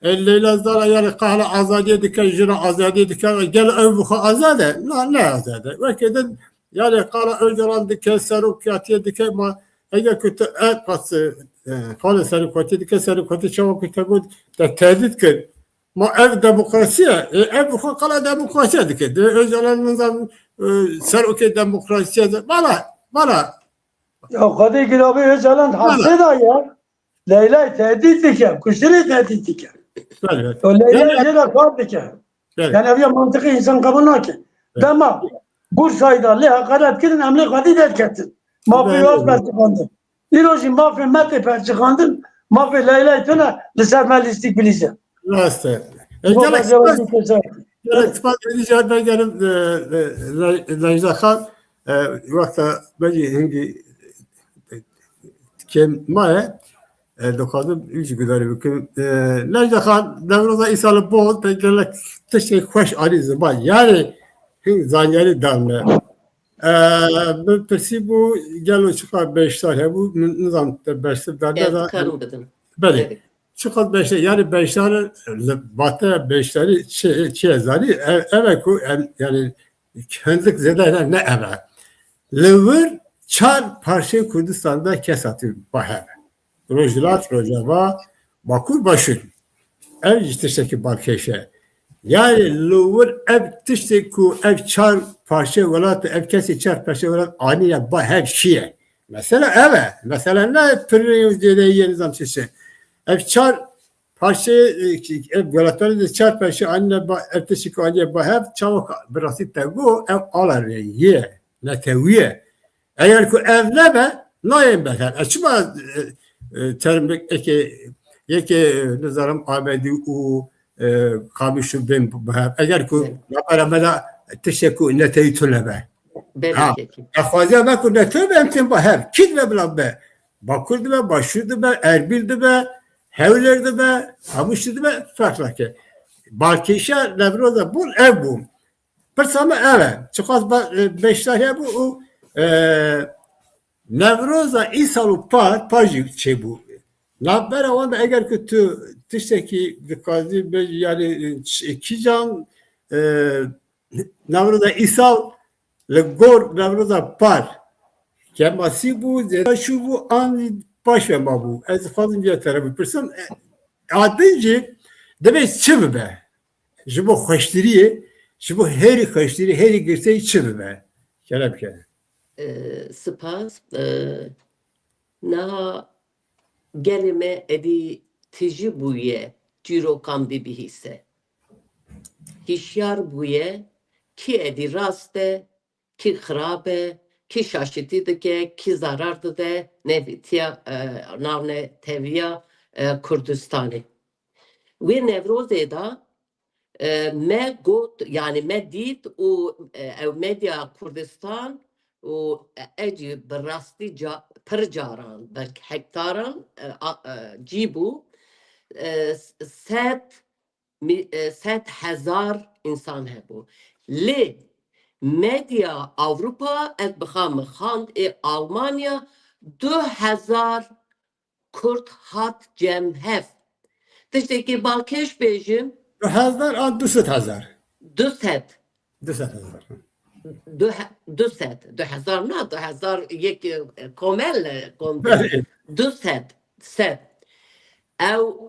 Leyla Zara yani kahla azadiye diken jira azadiye diken gel ev bu azade. La ne azade. Ve kedin yani kahla önceden diken seruk Hatiye diken ma eğer kötü ev kası Kale serikoti dike serikoti çabuk kitabı da tehdit kır. Ma ev demokrasiye, ev bu kala demokrasiye dike. De özelenizden serikoti demokrasiye bana.
Ya Kadir Girabi Öcalan hapse da ya. Leyla tehdit dike. Kuşları tehdit dike.
Evet.
O Leyla jera kar dike.
Evet.
Yani ev mantıklı insan kabul nake. Dema Bursa'yda le hakaret kirin emle Kadir derketin. Mafya perçikandın. İroji mafya mete perçikandın. Mafya Leyla itine liser melistik bilize.
Rastı.
Bu
Gelek
da cevabı keser.
spas edeceğim ben gelip Necda Khan vakta bence hangi kim maya dokazım üç güzel bir kim Necda Khan Nevruz'a isalı bol gelek teşekkür hoş ali zaman yani zanyeli damla bu persi bu gelo çıkar 5 tane bu nizam 5 tane da
Karım dedim.
böyle çıkar 5 yani 5 tane batı 5 tane zani evet yani kendik zedeler ne eve lever çar parça Kurdistan'da kesatı bahar Rojlat Rojava Bakur Başır ev işte barkeşe yani lever ev tişte ku ev çar parça velat ev kesi çar parça velat aniye bahar şiye Mesela evet. Mesela ne türlü yeni zam çeşi. Ev çar parçayı ev galatları da çar parça anne ertesi ki anne hep çabuk birası tegu ev alar ye. Ne teviye. Eğer ki ev ne be nayem be. Açma terimlik eki nazaram abedi u kamışı ben eğer ki yaparamada teşekkür neteyi tülebe. Ha,
Belki.
fazla ben ku neteyi ben tim bahar. Kid ve blan be. Bakurdu be, başurdu be, erbildi be, hevlerdi be, hamıştı be, farklı ki. Balkişe nevroza bu ev bu. Pırsama evet. Çıkaz beşler bu nevroza İsalı parcı şey bu. Nabber avanda eğer ki tu tişteki dikkazi yani kijan nevroza İsal le gor nevroza par. Kemasi bu zera şu bu an baş ve bu. Ez fazla bir tarafı pırsam adınca demek çivi be. Ji bo xweştiriye, ji bo herî xweştirî, herî girseyî çi bibe. Kere bike.
Spas. Naha gelime edi tiji buye cirokan bibihise. Hişyar buye ki edi raste, ki xrabe, ki şaşiti dike, ki zarar dide, nevitiya navne teviya Kurdistan'ı. Ve Nevroz'e da me got yani me dit u ev medya Kurdistan u eci berasti per caran belki hektaran cibu set hezar insan hebu li medya Avrupa et bixam xand Almanya 2000 Kurt hat cemhef tişteki balkeş bejim
Hazar an 200,000.
200
200,000.
2000 نه 2000 یک کامل
Bəli.
200 set او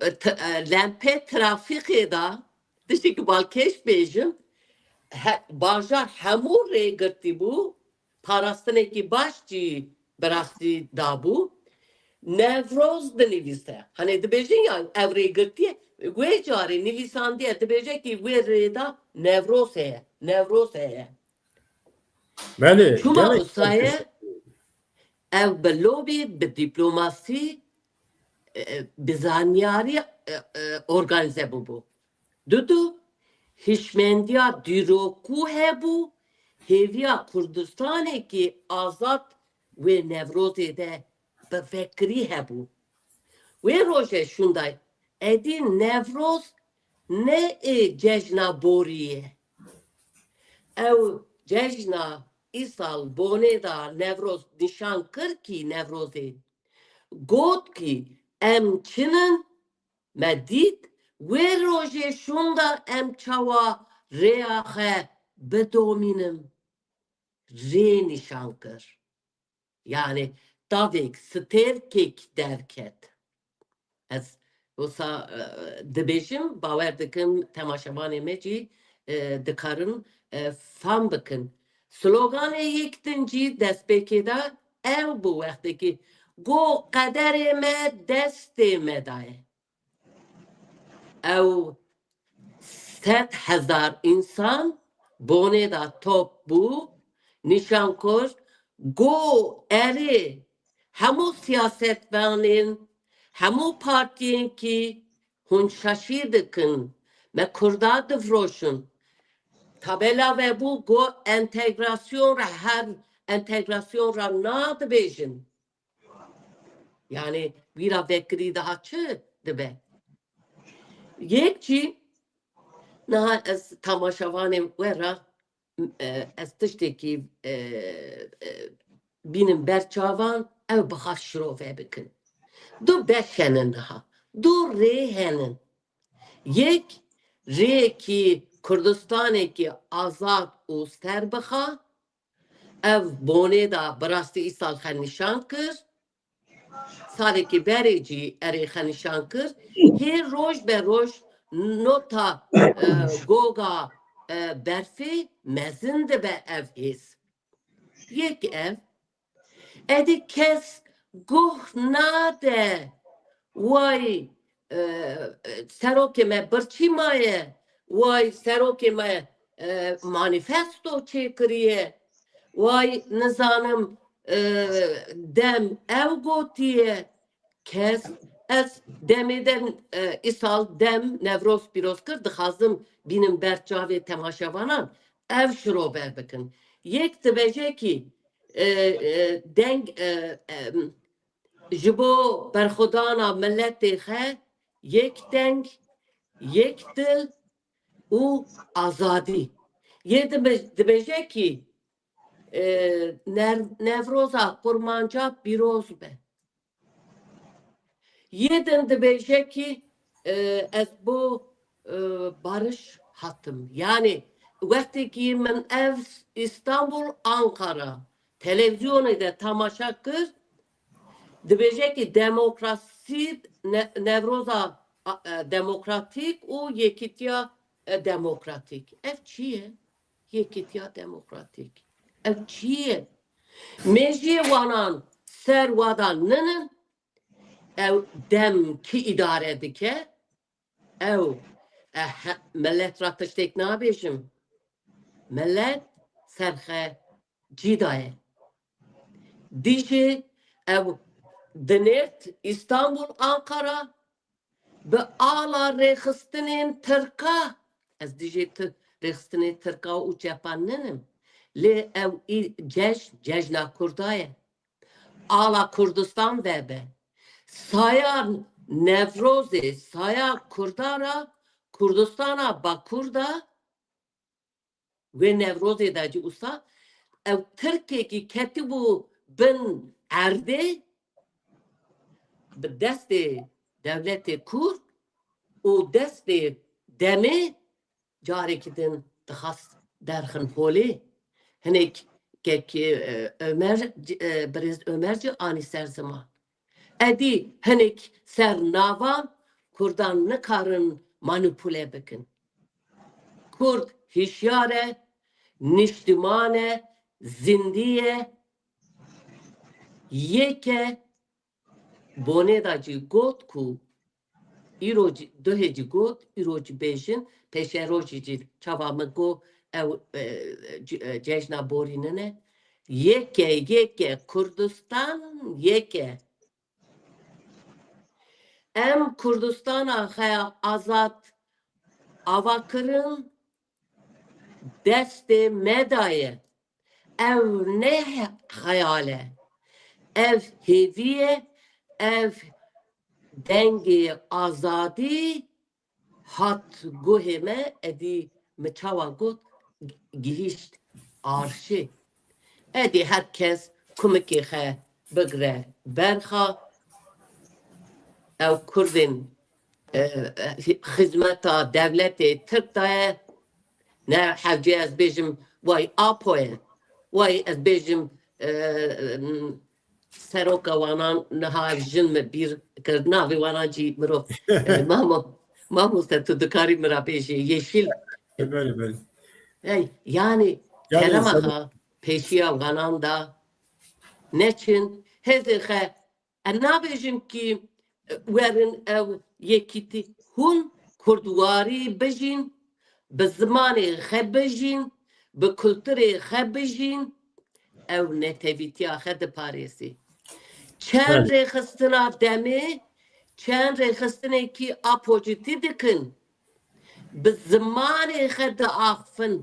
لمپه ترافیقی دا دشتی که بالکش بیجم باجار همو ری گرتی بو پاراستنه کی باش جی براستی دابو Nevroz da niviste. Hani dibêjin ya ev rê girtiye wê carê nivîsandiye dibêje ki wê rêda Nevroz heye. Nevroz heye.
Bəli.
Çuma
Gelek.
usaye ev bi lobî, bi dîplomasî, bi zanyarî organize bûbû. Dudu hişmendiya dîrokû hebû hêviya Kurdistanekî azad wê Nevrozê de bi vekirî hebû. Wê rojê şunday edî Nevroz ne cejna borî ye. Ew cejna îsal bonê da Nevroz nîşan kir kî Nevrozê got kî em çinin me dît wê rojê şunda em çawa rêya xwe bidomînin rê nîşan kir. Yani tavek stêrkek derket. Ez wisa dibêjim bawer dikim temaşevanê me cî dikarin fam bikin. Sloganê yek din cî destpêkê da ew bû wextekî got qederê me destê me daye. Ew 100,000 insan bonê da top bû nîşan kir got erê hemû siyasetvanên hemû partiyên ki hûn şaşî dikin me Kurda difroşin tabela vebû got entegrasyon ra her entegrasyon ra nadibêjin. Yani vîra vekirî daha çi dibe. Yek cî niha ez temaşevanên we ra ez tiştekî bînim berçavan ew bixa şirovê bikin. Du beş henin niha. Du rê henin. Yek rêyekî Kurdistanekî azad û ster bixa ev bonê da bi rastî îsal xwe nîşan kir. Salekî berê cî erê xwe nîşan kir. Hê roj be roj nota goga berfê mezin dibe ev hês. Yek ev edi kes guh nade vay serokime birçi maye vay serokime manifesto çekiriye vay nizanım dem ev gotiye kes ez demeden isal dem nevroz piroz kır dixazım benim berçavê temaşevanan ev şiro berbikin yek dibêje ki deng ji bo berxwedana milletê xwe yek deng yek dil û azadî yê dibêje ki nevroza kurmanca pîroz be yedin dibêje ki ez bo barış hatım yani wektekî min ev İstanbul Ankara televizyonê de tamaşa kir dibêje ki demokrasi nevroza demokratik û yekîtiya demokratik ev çi ye yekîtiya demokratik ev çi ye mejiyê wanan ser wadan ninin ev dem ki idare dike ev millet ra tiştek nabêjim millet serxe cidaye dijî ev dinêrt İstanbul Ankara bi ala rêxistinên Tirka ez dijî rêxistinê Tirka û Cepan ninim lê ew cejna Kurda ye ala Kurdistan vebe saya Nevrozê saya Kurdara Kurdistana Bakur'da ve Nevrozê de cî wisa ew Tirkekî ketibû bin erdê bi destê devletê Kurd û destê demê carekî din dixwast derxin holê hinek Ömer Birêz Ömer cî anî ser ziman edî hinek ser navan Kurdan nikarin manipüle bikin Kurd hişyar e niştiman e zindî ye yeke bonê da cî got ku îro duhê cî got îro cî bêjin pêşê rojî cî çawa min got ew cejna borînin e yeke Kurdistan yeke em Kurdistana xwe azad ava kirin destê me daye ev ne xeyal e ev hêvî ye ev dengê azadî hat guhê me edî mi çawa got gihîşt arşê edî herkes kumikê xwe bigire berxa ew Kurdên xizmeta devletê Tirk da ye ne hevcê ez bêjim way Apo ye way ez bêjim seroka wanan niha jin me bîr kir navê wanan cî mirov Mahmud tu dikarî min ra bêjî yeşil
Böyle.
yani keremaxa pêşiya wanan da neçin hêzê xwe em nabêjim ki werin ew yekîtî hûn kurdwarî bijîn bi zimanê xwe bijîn bi kulturê xwe bijîn ew netewîtiya xwe diparêzî çend rêxistina demê çend rêxistinekî apojîtî dikin bi zimanê xwe diaxivin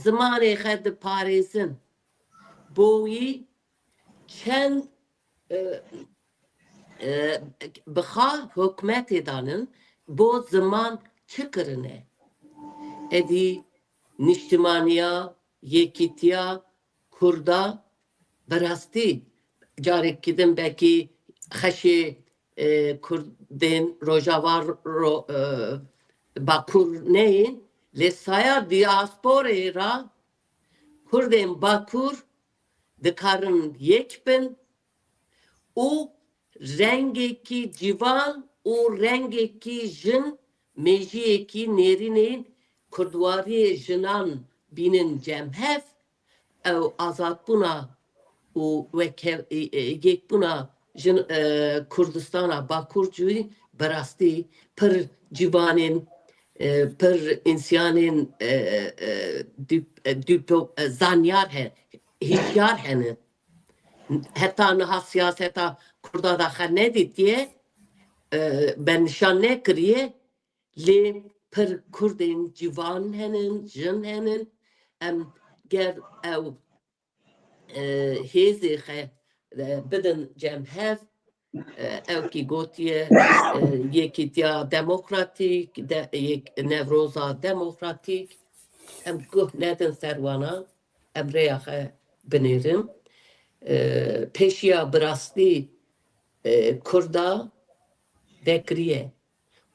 zimanê xwe diparêzin bo wî çend bixwe hikûmetê danin bo ziman çi kirine edî niştimaniya yekîtiya Kurda bi rastî carekî din belkî xeşê Kurdên Rojava Bakur neyên lê saya diasporê ra Kurdên Bakur dikarin yek bin û rengekî civan û rengekî jin mejiyekî nêrînên Kurdwariyê jinan bînin cemhev ew azadbûna و یک بنا کردستان باکورجوی براستی پر جوانین پر انسانین زانیار هن هشیار هن حتی نه سیاست کردا داخل ندید دیه به نشان نکریه لی پر کردین جوان هنن جن هنن ام گر او هیزی خه بدن جمع او کی گوتیه یکی دیا دموکراتیک یک نوروزا دموکراتیک ام گوه ندن سروانا ام ریاخه بنیرم پیشیا براستی کردا دکریه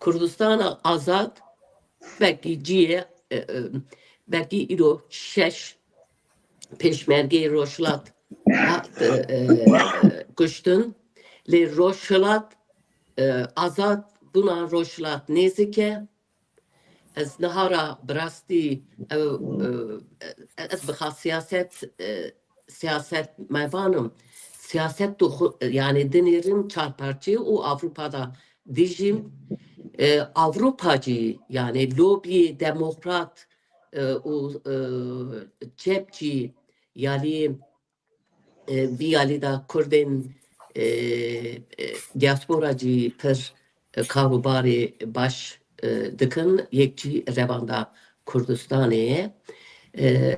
کردستان آزاد بکی جیه بکی ایرو شش پیشمرگی روشلات کشتن لی روشلات آزاد بنا روشلات نزیکه از نهارا براستی از بخوا siyaset mevanım siyaset yani denirim çarparçı o Avrupa'da dijim Avrupacı yani lobi demokrat o cepçi yani bir da Kurdin diasporacı per karubari baş dikın yekçi revanda Kurdistan'e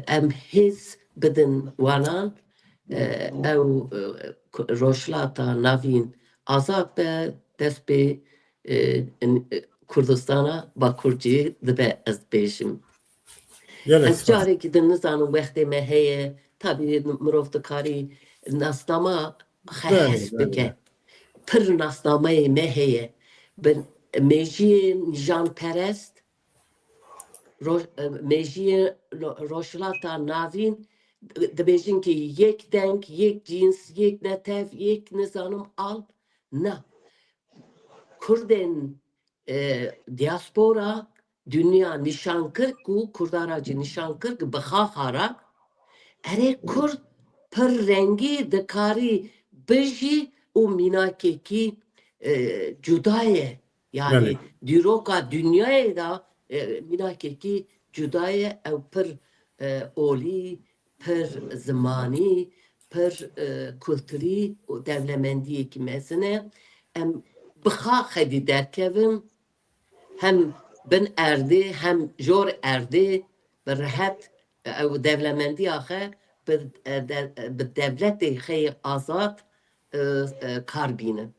em his بدن وانان او روشلاتا ناوین آزاد به دست به کردستانا با کردی دبه از بیشم از جاری که دن نزانم وقتی مهیه طبیعی مروفتکاری ناسنامه خیس بکه پر ناسنامه مهیه به میجی جان پرست میجی روشلاتا ناوین دبیجین که یک دنگ، یک جنس، یک نتف، یک نظام al نه کردن دیاسپورا dünya nişan kırk ku kurdaracı nişan kırk bıxaxara ere kurd per rengi dekari beji o minakeki cudaye yani diroka dünyaya da minakeki cudaye ev per oli per zamani per kültürü o devlemendiye ki mesene em bıxaxedi derkevim hem ben erdi hem jor erdi ve rahat o devlemendi ahe be devleti xey azat karbine.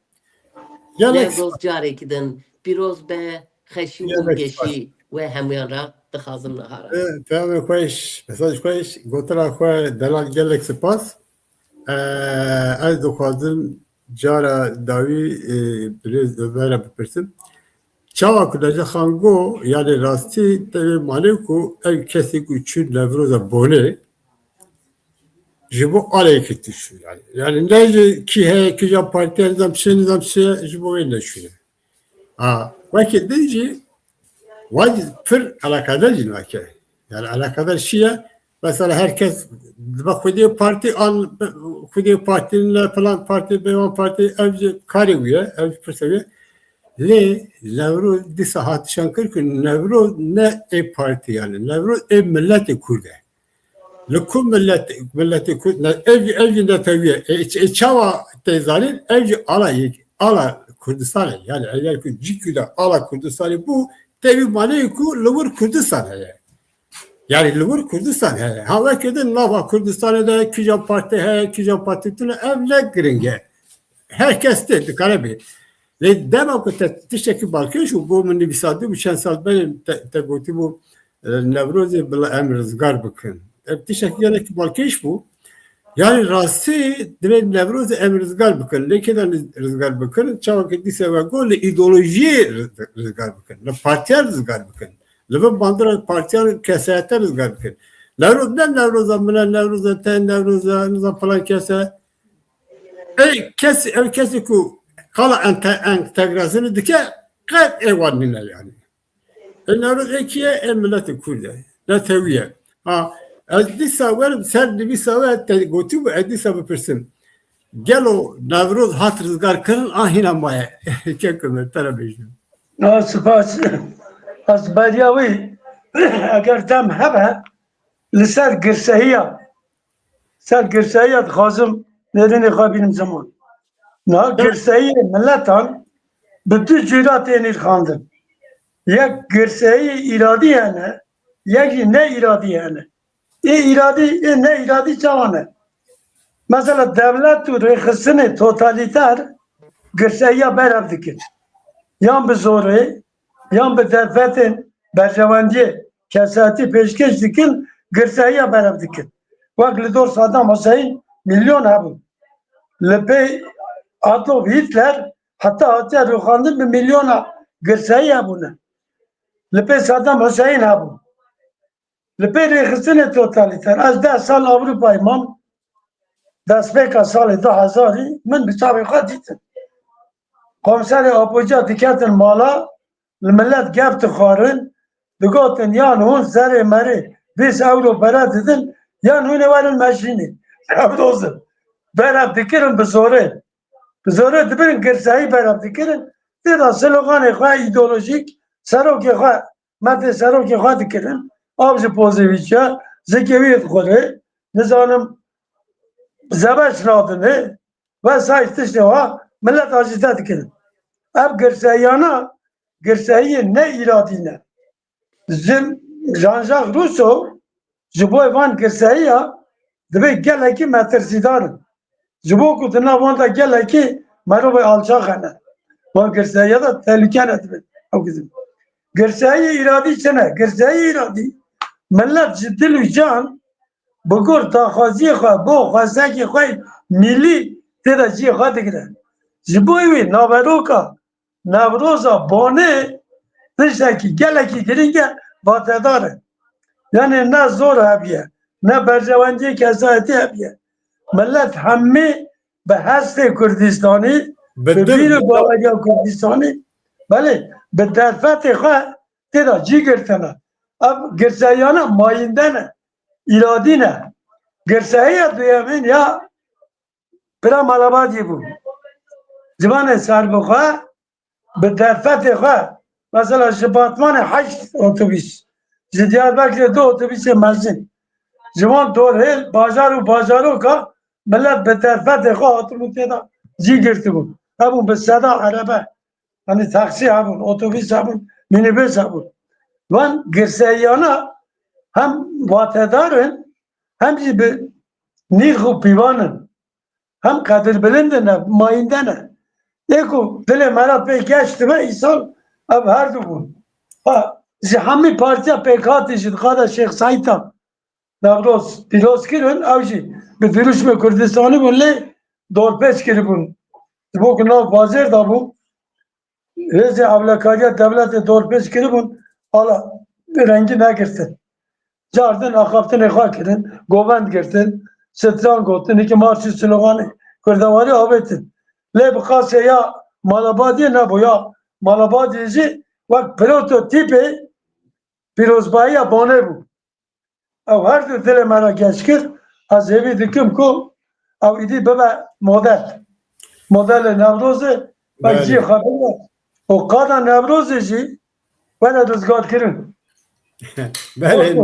Ne roz cari kidin piroz be xeşi u geçi ve hemyan ra dixazım nahara.
Tamam koyş. Mesaj koyş. Gotra koy delal gelek spas. Az dokazım cara davi biraz böyle bipirsim. Çava kudaca hango yani rasti tabi maliku ev kesi küçük nevroza bole jibo alay kitti şu yani. Yani ne ki he ki ya parti nizam şey jibo ne şu. Ha vakit deyince vacip pır alakadar cinvake. Yani alakadar şia mesela herkes bak kudiye parti an kudiye partinin falan parti beyan parti evci kariye evci perseviye le Nevroz di sahat şankır ki Nevroz ne parti yani Nevroz milleti Kurde. Lekum milleti Kurde evci ne tabiye çava tezalin evci ala Kurdistan yani eğer ki ciküda ala Kurdistan bu tabi maliku luvur Kurdistan yani luvur Kurdistan ha ve kedin lava Kurdistan'da kijan parti tüne evle gringe herkes dedi karabi le dema ko tişeki balkın şu bu meni bisadı bu çen sal benim te bu Nevroz'e bila emrizgar bakın tişeki gerek balkın bu yani rastı dire Nevroz'e emrizgar bakın lekeden rızgar bakın çava kedise ve gol ideoloji rızgar bakın le partiyer rızgar bakın le bandıra partiyer kesayete rızgar bakın Nevroz'a nizam falan kese kesi ku kala entegrasyonu dike kat evanine yani. Nevroz ekiye milleti Kurde. Ne teviye. Ha از دیسا ورم سر نویسا و گوتی bu edisa bipirsim. Gelo Nevruz hat rızgar kırın ahina maya. Çekme tara bejdim.
سپاس از بریاوی اگر دم هبه لسر گرسهیا سر گرسهیا خازم ندین خوابینم زمان نه گرسهی ملتان به دو جورات اینیر خواندن یک گرسهی ایرادی هنه یکی نه ایرادی هنه این نه ایرادی چوانه مثلا devlet و رخصن توتالیتر گرسهیا برف دکن yan bir zoru, yan bir derfetin bercevendi kesati peşkeş dikin, gırsaya berab dikin. Vak lidor Saddam Hüseyin milyon abun. Lepe Adolf Hitler hatta ruhandı bir milyona gırsaya abune. Lepe Saddam Hüseyin abun. Lepe rehsine totaliter. Az da sal Avrupa imam despeka sal 2000 min bir tabiqa ditin. Komiser Apoca diketin mala, millet gepti xarin, digotin yan hun zeri meri, biz euro beret edin, yan hun verin meşini. Evdozun. Berab dikirin bizore. Bizore dibirin girseyi berab dikirin. Dida sloganı xwa ideolojik, seroki xwa, mette seroki xwa dikirin. Avcı poziviçya, zekeviyet xore, nizanım zebeş nadını, ve sayıstıştı va, millet acizde dikirin. Ev girseyana, girseyi ne iradine. Zim Jean-Jacques Rousseau, jiboy van girseyi ya, dibe geleki metrsidarın. Jibo kutuna vanda geleki merhaba alçakane. Van girseyi da tehlikene dibe. O kızım. Girseyi iradi çene, girseyi iradi. Millet ciddil can, bukur tahaziye kwa, bu khasaki kwa milli teda ciye kwa dikine. Jiboy naveroka, Nevroza bone dıştaki geleki girince vatedarı. Yani ne zor abiye, ne bercevendi kezayeti abiye. Millet hammi be heste Kürdistan'ı, be bir bağlayan Kürdistan'ı, bale be derfeti kha tera cigirtene. Ab girseyana mayindene, iradine. Girseye duyemin ya pira malabadi bu. Zibane sarbukha به درفت خواه مثلا جباتمان 8 اتوبیس Diyarbakır'da 2 otobüs mezun. Zaman doğru bazaru ka millet به درفت خواه اتوبیس da girdi bu. Habun به صدا araba hani taksi habun, otobüs habun, minibüs habun. Van girseyana hem vatedarın hem bir nihu pivanın hem kadir bilindine mayindene. Eko dile mera pe geçti ve insan ab her dubun. Ha zihami partiya PKK tişid kada Şeyh Said'ta Navroz piloz kirin avji bir duruşma Kürdistan'ı bunle dorpeç kiribun. Bu kına vazir da bu Rezi avlakaya devlete dorpeç kiribun ala rengi ne girsin. Cardın akaptın ekha kirin govend girsin setran gotun iki marşı sloganı Kürdavari avetin. Le bkhase ya malabadi ne bu ya malabadici ve prototipi pirozbaya bone bu. Ev her de dile mera geçkir az evi dikim ku ev idi bebe model. Model Nevruz'u ve ci haberi o kadar Nevruz'u ve ne rızgar kirin.
Ben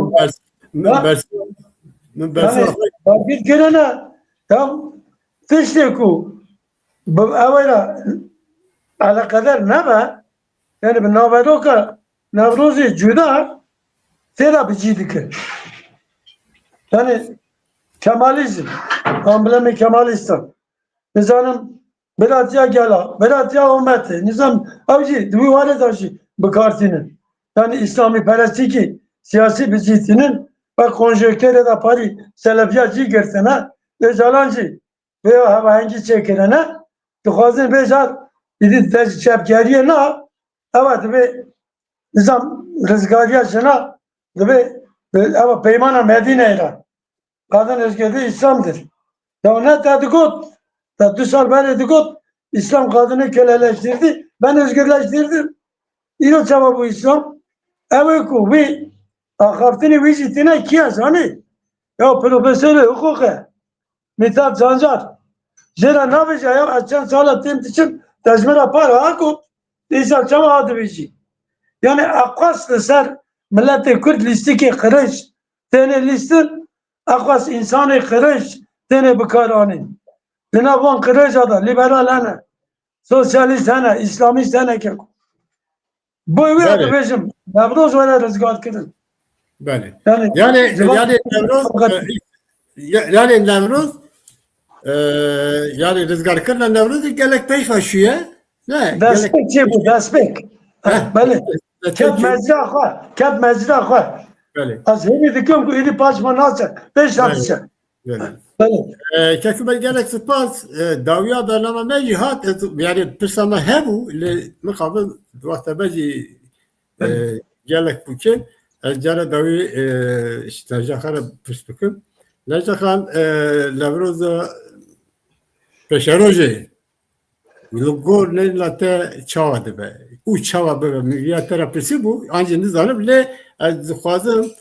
bir girene tam tişte ku اولا على قدر نبا يعني بالنوبادوكا نوروزي جدا ترى بجيدك yani Kemalizm, amblemi Kemalistan. Nizamın belatya gela, belatya ummeti. Nizam avcı, duvarı taşı bu kartinin. Yani İslami perestiki siyasi bizitinin ve konjöktörü de pari selefiyacı girsene, ecalancı veya havahengi çekilene, tukhazin bejar, idi dej çepkeriye na, evet ve nizam rızgariya şuna, ve ama peymana Medine'yle. Kadın özgürlüğü İslam'dır. Ya ne dedikodu? Ya 2 sal ben dedikodu. İslam kadını köleleştirdi. Ben özgürleştirdim. İro cevabı İslam. Evet ku vi akhaftini vizitine kiyas hani. Ya profesörü hukuka. Mithat Zancar. Jera nabıca ya açan sala tem için tecmira para haku. Diysa çama adı bici. Yani akwas ser milleti Kürt listi ki kırış. Tene listin akwas insanı kırış. Tene bikaranın. Tene van kırış ada liberal ana. Sosyalist ana. İslamist ana ki. Bu evi adı
Bəli,
bejim. Navroz vela rızgat kırın.
bəli.
Yani
Yani Nevruz yani rızgarkırla Nevruz'u gelek peş başlıyor. Ne? Gelek
Despek çe bu despek.
Heh,
Beli. Kep
Çok-
mezra xwe. Kep mezra xwe.
Bəli,
Az hemi dikim ku êdî paşma nase. Beş hadise.
bəli.
Beli.
Kekime gelek spas dawiya bername me jî hat yani pirsama hebu li mixabin vakte beci gelek bukin ez cara dawî işte jaxara pirs bikim. Nejaxan Levroza peşerojê li gor ne late çawa dibe. û çawa bibe miviya te re pirsî bû ancî nizanim lê ez dixwazim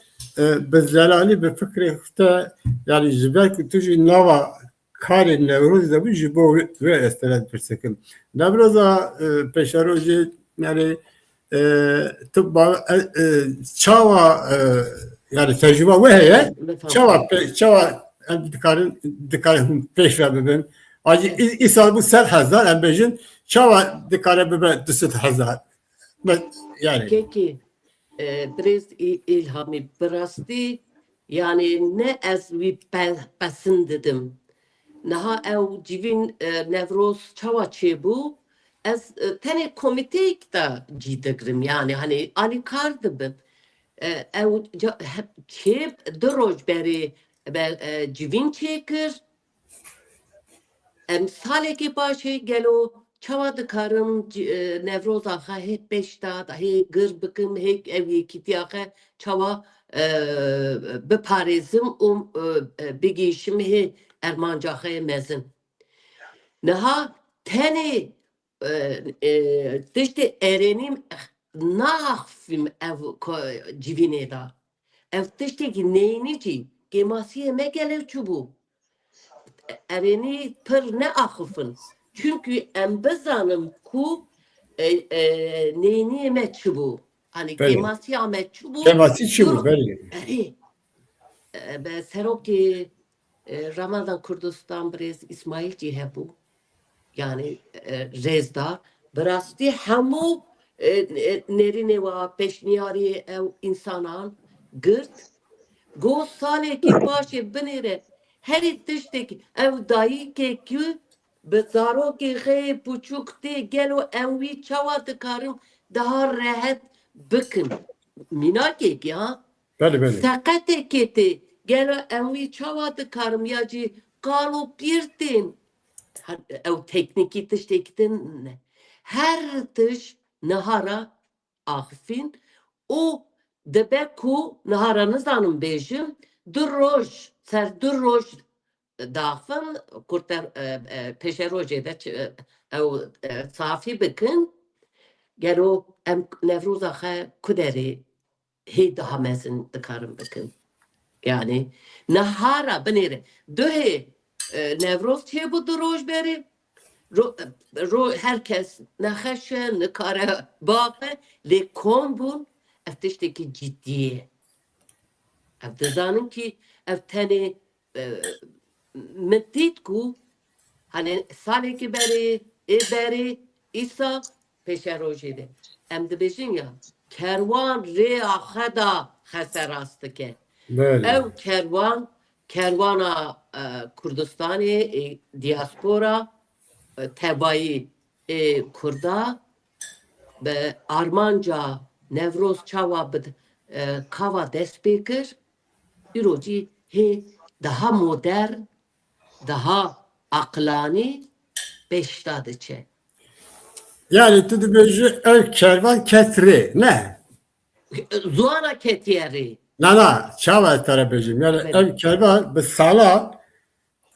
bi zelalî bi fikrê te yani ji ber ku tu jî nava karê Newroz de bû ji bo wê ez te re pirsikim. Newroza peşerojê yani çawa yani tecrübe wê heye çawa em dikarin pêş ve bibin. Acı îsal bu 100,000 em bêjin çawa dikare bibe 200,000. Yani
Keki biraz ilhami birasti yani ne ez vi pesin dedim. Naha ev civin Nevroz çava çebu ez tane komiteyik da cidegrim yani hani alikar dibim. Ev çep deroj beri civin çekir saleki başı gelo çava dikarim Nevroz ağa hep beşta dahi gır bıkım hep evi kitiyağı çava beparezim bigişim he ermancağı mezin. Naha tene işte erenim nahfim ev civine da. Ev işte ki neyini ki gemasiye me gelir çubu. Ereni pır ne ahıfın. Çünkü em bezanım ku neyini me çubu. Hani
Bəli.
gemasiye me çubu.
Kemasi çi bu belli.
Be seroki Ramazan Kurdistan brez İsmail cihebu. Yani rezdar. Birasti hemu nerine va peşniyari ev insanan gırt. Go sale ki başı binire. Her tiştek ev dayı ki kü bezaro ki he puçuk te gelo envi çava tıkarım daha rahat bıkın. Mina ki ya.
Bəli, bəli.
Sakate kete gelo envi çava tıkarım yacı kalu pirtin. Ev tekniki tiştektin her tış nahara ahfin o debeku naharanız anım bejim durroj ser durroj dafın kurtar peşeroje de ev safi bikin gelo em Nevroza xe kuderi he daha mezin dikarım bikin yani nahara binere döhe Nevroz çe bu durroj beri ro herkes naxeşe nikare bakı le kon bun eftişteki ciddiye ev dizanın ki ev tane metit ku hani saleki beri İsa peşe rojede em dibêjin ya kervan rê xeda xeserastı ke
Bəli.
ev kervana Kurdistanê diaspora tebayî Kurda be Armanca Nevroz çawa bi kava dest pê kir îro cî hê daha modern daha aqlanî pêşta diçe.
Yani tu dibêjî ev kervan ketrê ne?
Zuana ketiyerê
Na çawa te re bêjim yani
Bəli.
ev kervan bi sala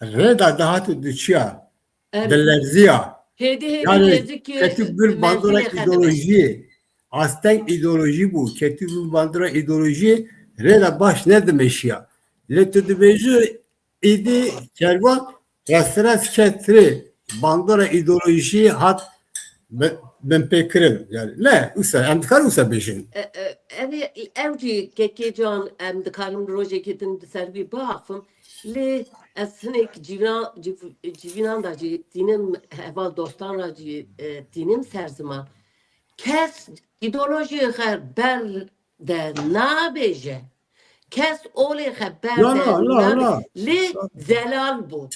rêda dahatı diçiya
em
dillerziya
hêdî
yani
hêdî
ketib bir bandora ideoloji asten ideoloji bu ketib bir bandora ideoloji rêda baş ne demeşiya Le tu dibêjî îdî kervan referans ketiri bandora ideolojî hat ben pêkirin. Yani ne? Usa em dikar usa bêjin.
ev jî kekê can em dikarim rojekê din di ser vî biaxivim lê ez hinek cîvînan da jî dînim heval dostan ra jî dînim ser ziman kes ideolojiyê xwe ber de nabêje kes olê xwe ber
La
de
la la la.
lê zelal bû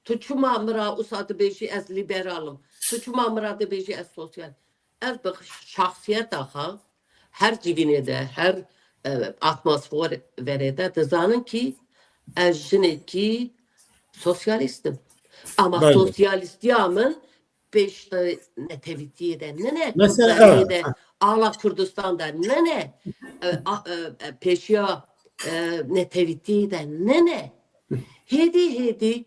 tu çima mira wisa dibêjî ez liberalım tu çima mira dibêjî ez sosyal ez bi şahsiyeta xwe her civînê de her atmosferê de dizanin ki ez jinekî sosyalistim ama
Bəli.
sosyalistiya min pêş netewîtiyê de nene
Mesela,
Kurdlarê
evet.
de ala Kurdistan'da nene pêşiya netewîtiyê de nene hêdî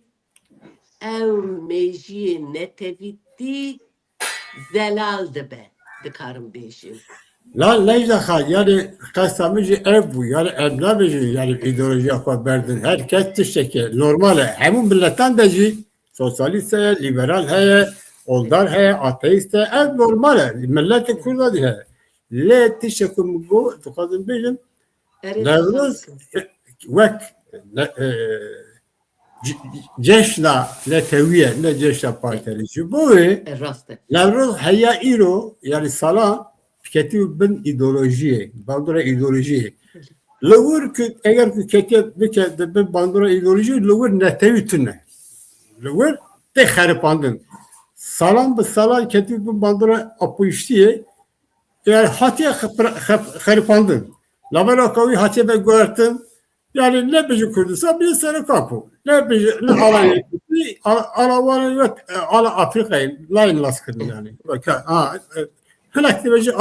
ew mêjiyê netewîtî zelal dibe dikarim bêjim.
La lejda yani kasamıcı ev bu. Yani ev ne bêjin yani ideoloji xwe berdin. Herkes tiştekê normal e. Hemû milletan de jî sosyalist heye, liberal heye, oldar heye, ateist heye. Ev normal e. Milletê Kurda diye. Lê tiştekî min got dixwazim bêjim Nevruz wek ceşna Letewiye ne ceşna partiyê ji bo wê
Rast e.
Nevruz heya îro yani sala ketî bin ideolojiyê bandora ideolojiyê li wir ku eger ku ketiye bike bin bandora ideolojiyê li wir netewî tune li wir tê xeripandin salan bi salan ketî bin bandora apoîştiyê yani hatiye xeripandin lavera kavî hatiye be guhertin yani ne bêje Kurdistan bir sene kapı ne bêje ne alayê ala ala Afrika'yı layın laskın yani hinek dibêje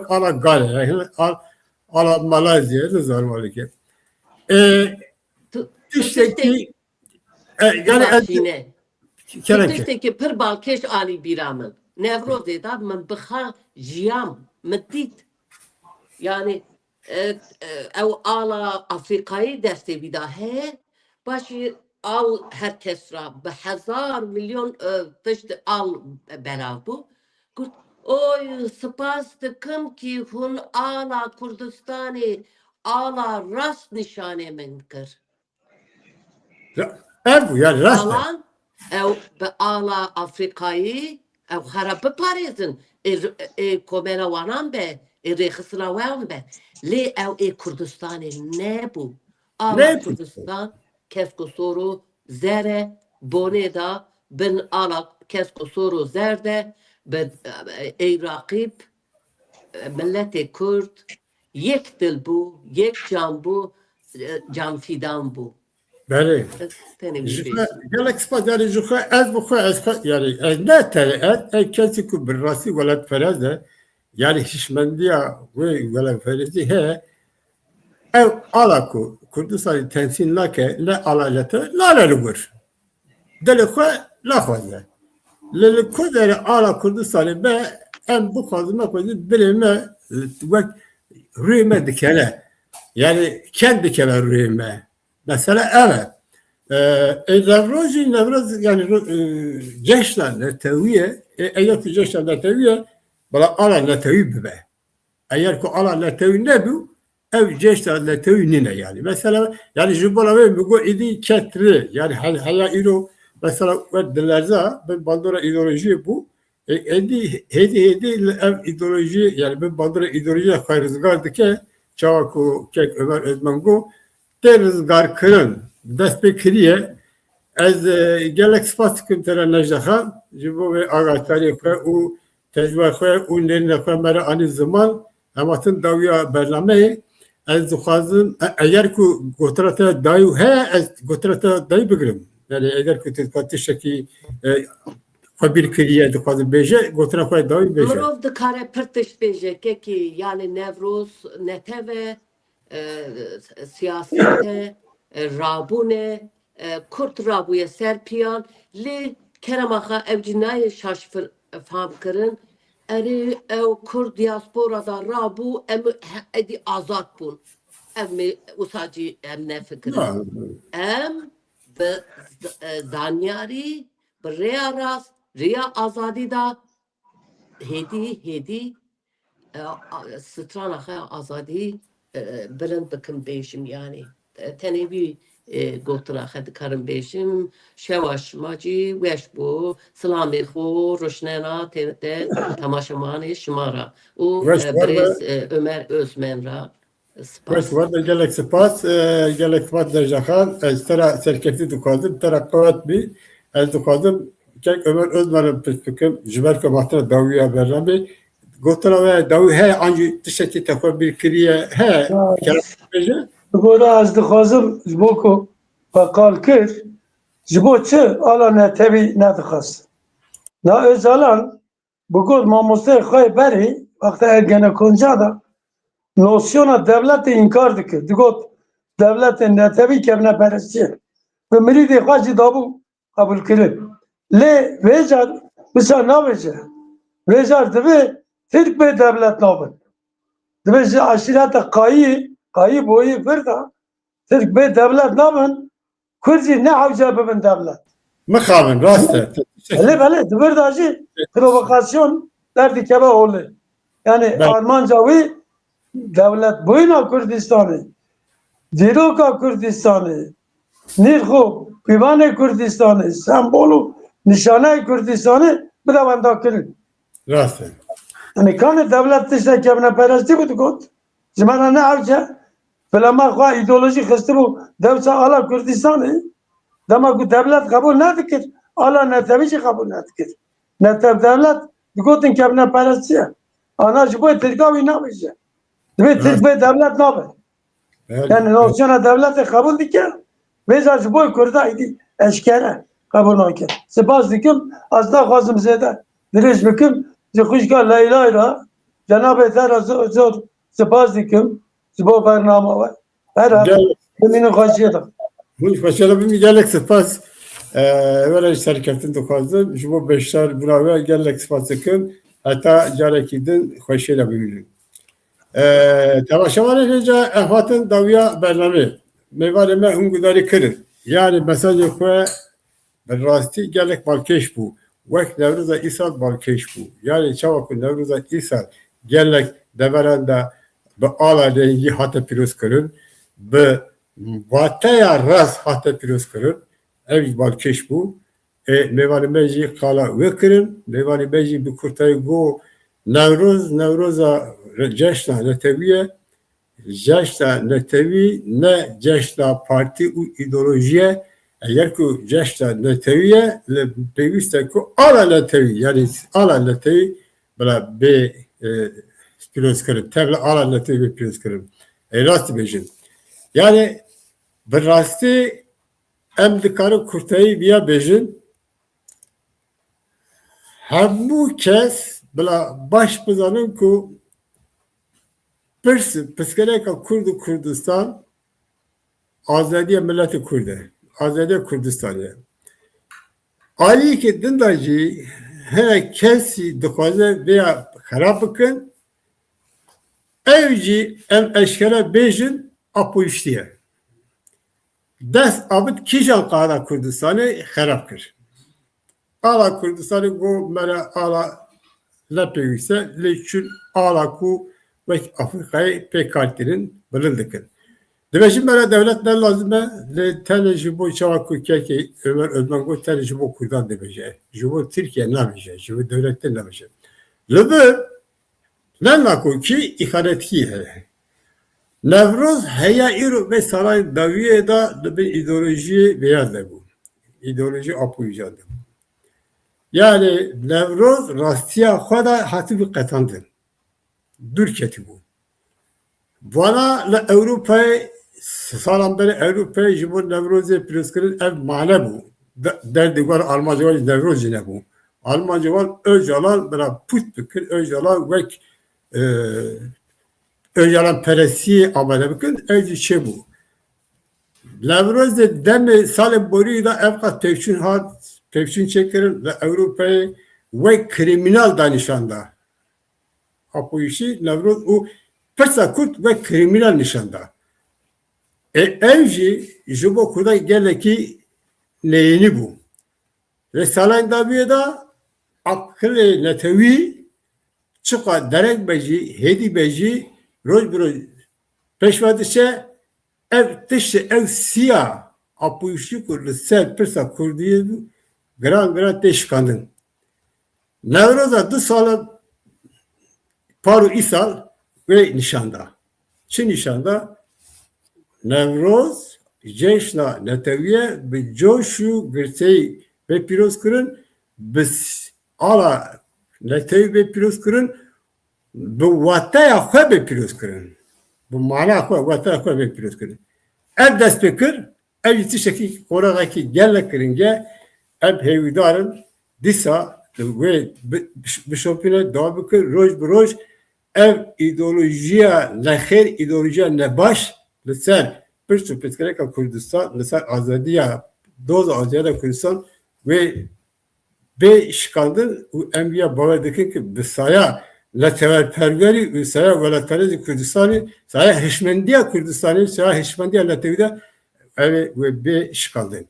ala Gale ala Malezya ne zarmalê ke tiştekî yani
Başine.
kerem ke
Tiştekî pir balkêş alî bîra min. Nevrozê da min bixa jiyam min dît. Yani ew ala Afrikayê destê vî da heye başî al herkes ra bi hezar milyon tişt al belav bû. Got oy spas dikim ki hûn ala Kurdistanê ala rast nîşanê min kir.
ev bu yani rast
Alan ew bi ala Afrikayê ew xera biparêzin komera wanan be rêxistina wan be lê ew Kurdistanê nebû ala
Nebû.
Kurdistan kesk soru zere bonê da bin ala kesk soru zer de bi Iraqî milletê Kurd yek dil bû yek can bû can fidan bû.
Belê
Tenê wî
Jixwe
bêjim.
gelek spas yani jixwe ez bixwe ez yani ez ne tere ez kesî ku bir rastî welatperest e yani hişmendiya wê welatperestî heye ev ala ku Kurdistanê temsîl nake ne alalete nale li wir dilê xwe naxwaze li Kurderê ala Kurdistanê be em bixwazim xwezî bilê me wek rûyê me dikene yani ken dikene rûyê me mesela evet Nevruz yani ceşna Letewiye eğer ku ceşna Letewiye bala ala Letewi bibe eğer ku ala Letewi ne bu ev ceşna Letewi nine yani mesela yani jibala ve bu idi ketri yani haya ilo mesela ve dillerza ben bandora ideoloji bu hedi ev ideoloji yani ben bandora ideoloji xarizgardı ki çavaku kek Ömer Özmengo te rizgar kirin dest pê kiriye ez gelek spas dikim tere nejdexa ji bo vê agatariyê xwe û tecrübe xwe û nêrîna xwe me re anî ziman em hatin dawiya bernameyê ez dixwazim eger ku gotira te dayî heye ez gotira te dayî bigirim yani eger ku tu tiştekî xwe bîr kiriye dixwazim bêje gotira xwe dayî bêje
Mirov dikare pir tişt bêje kekî yani Nevroz neteve siyasete rabûne Kurd rabûye ser piyan lê keremaxa ev jî nayê şaş fehm kirin erê ew Kurd diaspora da rabû em edî azad bûn usacı em ne fikri.
Ha,
Em bi zanyarî bi rêya rast, rêya azadî da hêdî strana xwe azadî bilind bikim bêjim yani. Tenê wî gotina xwe dikarim bêjim, şewa şima cî weş bû, silamê xwe, ruşnena te temaşevanê şima ra. û
weş var
birêz
ve
Ömer Özmen ra.
weş
Spas.
var ve gelek spas derjahan ez tera serkefti dukazım tera kuvvet bi ez dukazım kek Ömer Özmer'in pispikim jiber ke mahtıra dawiya berrami gotina ve dawi he ancı tişeki tekrar bir kiriye he kerem beje
Gora az dixwazim ji bo ku beqal kir ji bo çi ala netewî nedixwast. Na Özalan bi got mamosteyê xwe berî wexta ergenekonca da nosyona devletê inkar dikir. Digot devletên netewî kevneperestî ye. Bi mirîdê xwe jî dabû qebûl kirin. Lê vê car wisa nabêje. Vê car divê Tirk bê devlet nabin. Divê ji aşîreta Qayî boyî vir da Tirk bê devlet nabin, Kurd jî nehewce bibin devlet.
mixabin rast e
Belê divir da jî provokasyon derdî keve olê. Yani Armanca wî devlet bûyîna Kurdistanê, dîroka Kurdistanê, nîrxo pîvanê Kurdistanê, sembol û nîşaneyê Kurdistanê bi de wenda kirin.
rast e
Yani kanı devlet tişte kevneperestî bû digot. Ji me re nehewce filema xwe îdeolojî xistî bû dewsa ala Kurdistanê. Dema ku devlet kabul nedikir, ala netewî jî kabul nedikir. Netev devlet digotin kevneperestî ye. Ana ji bo Tirka wî nabêje. Divê Tirk bê devlet nabe. Yani nosyona devletê kabul dike, vê car ji bo Kurda êdî eşkere kabul nake. Spas dikim, ez naxwazim zêde dirêj bikim, ji xwîşka Leylâ ra Cenab-ı Te zor spas dikim ji bo bername we. Her ev bimînin xweşiyê de.
Hiç başarılı bir gelek spas böyle serketin dokazdım. Şu bu beşler bravo gelek spas yakın. Hatta carekidin hoşuyla büyüdü. Tavaşavar edince ehvatın davya berlami. Mevalime hungudari kırın. Yani mesajı koya rasti gelek balkeş bu. Vek Nevruz'a İsal balkeş bu. Yani çavakın Nevruz'a İsal gelek deverende be ala dengi hatta piruz kırın. Be vataya raz hatta piruz kırın. Ev balkeş bu. Mevali meci kala ve kırın. Mevali meci bir kurtayı go Nevruz'a ceşna neteviye ceşna netevi ne ceşna parti u ideolojiye eğer ku ceşna neteviye le peviste ku ala netevi yani ala netevi bela be piruz kırın. Tevle ala netevi piruz kırın. Rastı bejin. Yani bir rastı em dikarı kurtayı biya bejin hemû kes bila baş bizanın ku pirskeleka Kurdu Kurdistan azadiye milleti Kurde. Azadiye Kurdistan'ya. Ali ki dindacı hele kesi dikwaze veya xarab bikin evci em eşkere bejin apo iştiye. Dest abid kişan qada Kurdistan'ı xarab kir. Ala Kurdistan'ı go mera ala lepeyse leçün ala ku ve Afrika'yı pekaltirin bilindikin. Demeşim mera devletler lazım le tane jibo çavaku keke Ömer Özmen go tane jibo Kurdan demeşe. Jibo Türkiye ne demeşe. Jibo devletten demeşe. Lebe ne nako ki iharetki he. Nevruz heya iru ve saray daviye da bir ideoloji beyaz da bu. İdeoloji apuyucandı. Yani Nevruz rastiya khoda hatibi qatandın. Dürketi bu. Bana la Avrupa'yı salam beri Avrupa'yı jibon Nevruz'e pürüskürün ev mahalle bu. Derdi var Almanca var Nevruz yine bu. Almanca var Öcalan bana put bükür Öcalan ve Öcalan peresi amele bükür Öcalan şey bu. Nevruz'e demi salim boruyu da evkat tevşin çekirin ve Avrupa'yı ve kriminal danışanda. Bu işi Nevruz o pesa Kürt ve kriminal nişanda. Evji jibo kuda geleki neyini bu. Risale-i Daviye'da akıl-i netevi çıka derek beji, hedi beji, roj bir roj peşvedişe ev tişi ev siyah apuyuşu kurdu sel pırsa kurdiye gran teşkandın. Nevroza 2 sala paru isal ve nişanda. Çin nişanda Nevroz Ceşna neteviye bi coşu girseyi ve piroz kırın bis ala netevi ve piroz kırın bu vataya xwe be piroz kırın. Bu mana xwe vataya xwe be piroz kırın. Ev dest pekir ev yiti şekil koradaki gelle kırınca ev heyvidarın disa ve bişopine daha bikir roj bir roj ev ideolojiya ne khair ideolojiya ne baş lisel bir süpetkere Kurdistan lisel azadiya doz azadiya Kurdistan ve be şikandın enbiya bavedeki ki bisaya la tevelperveri bisaya ve la terezi Kurdistan'ı saya hişmendiya Kurdistan'ı saya hişmendiya la tevide ve be şikandın.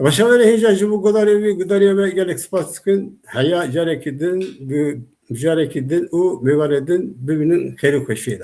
Başa böyle hecacı bu kadar evi gıdariye ve gelek spaskın haya jarekidin o mevaredin birbirinin keri koşuyor.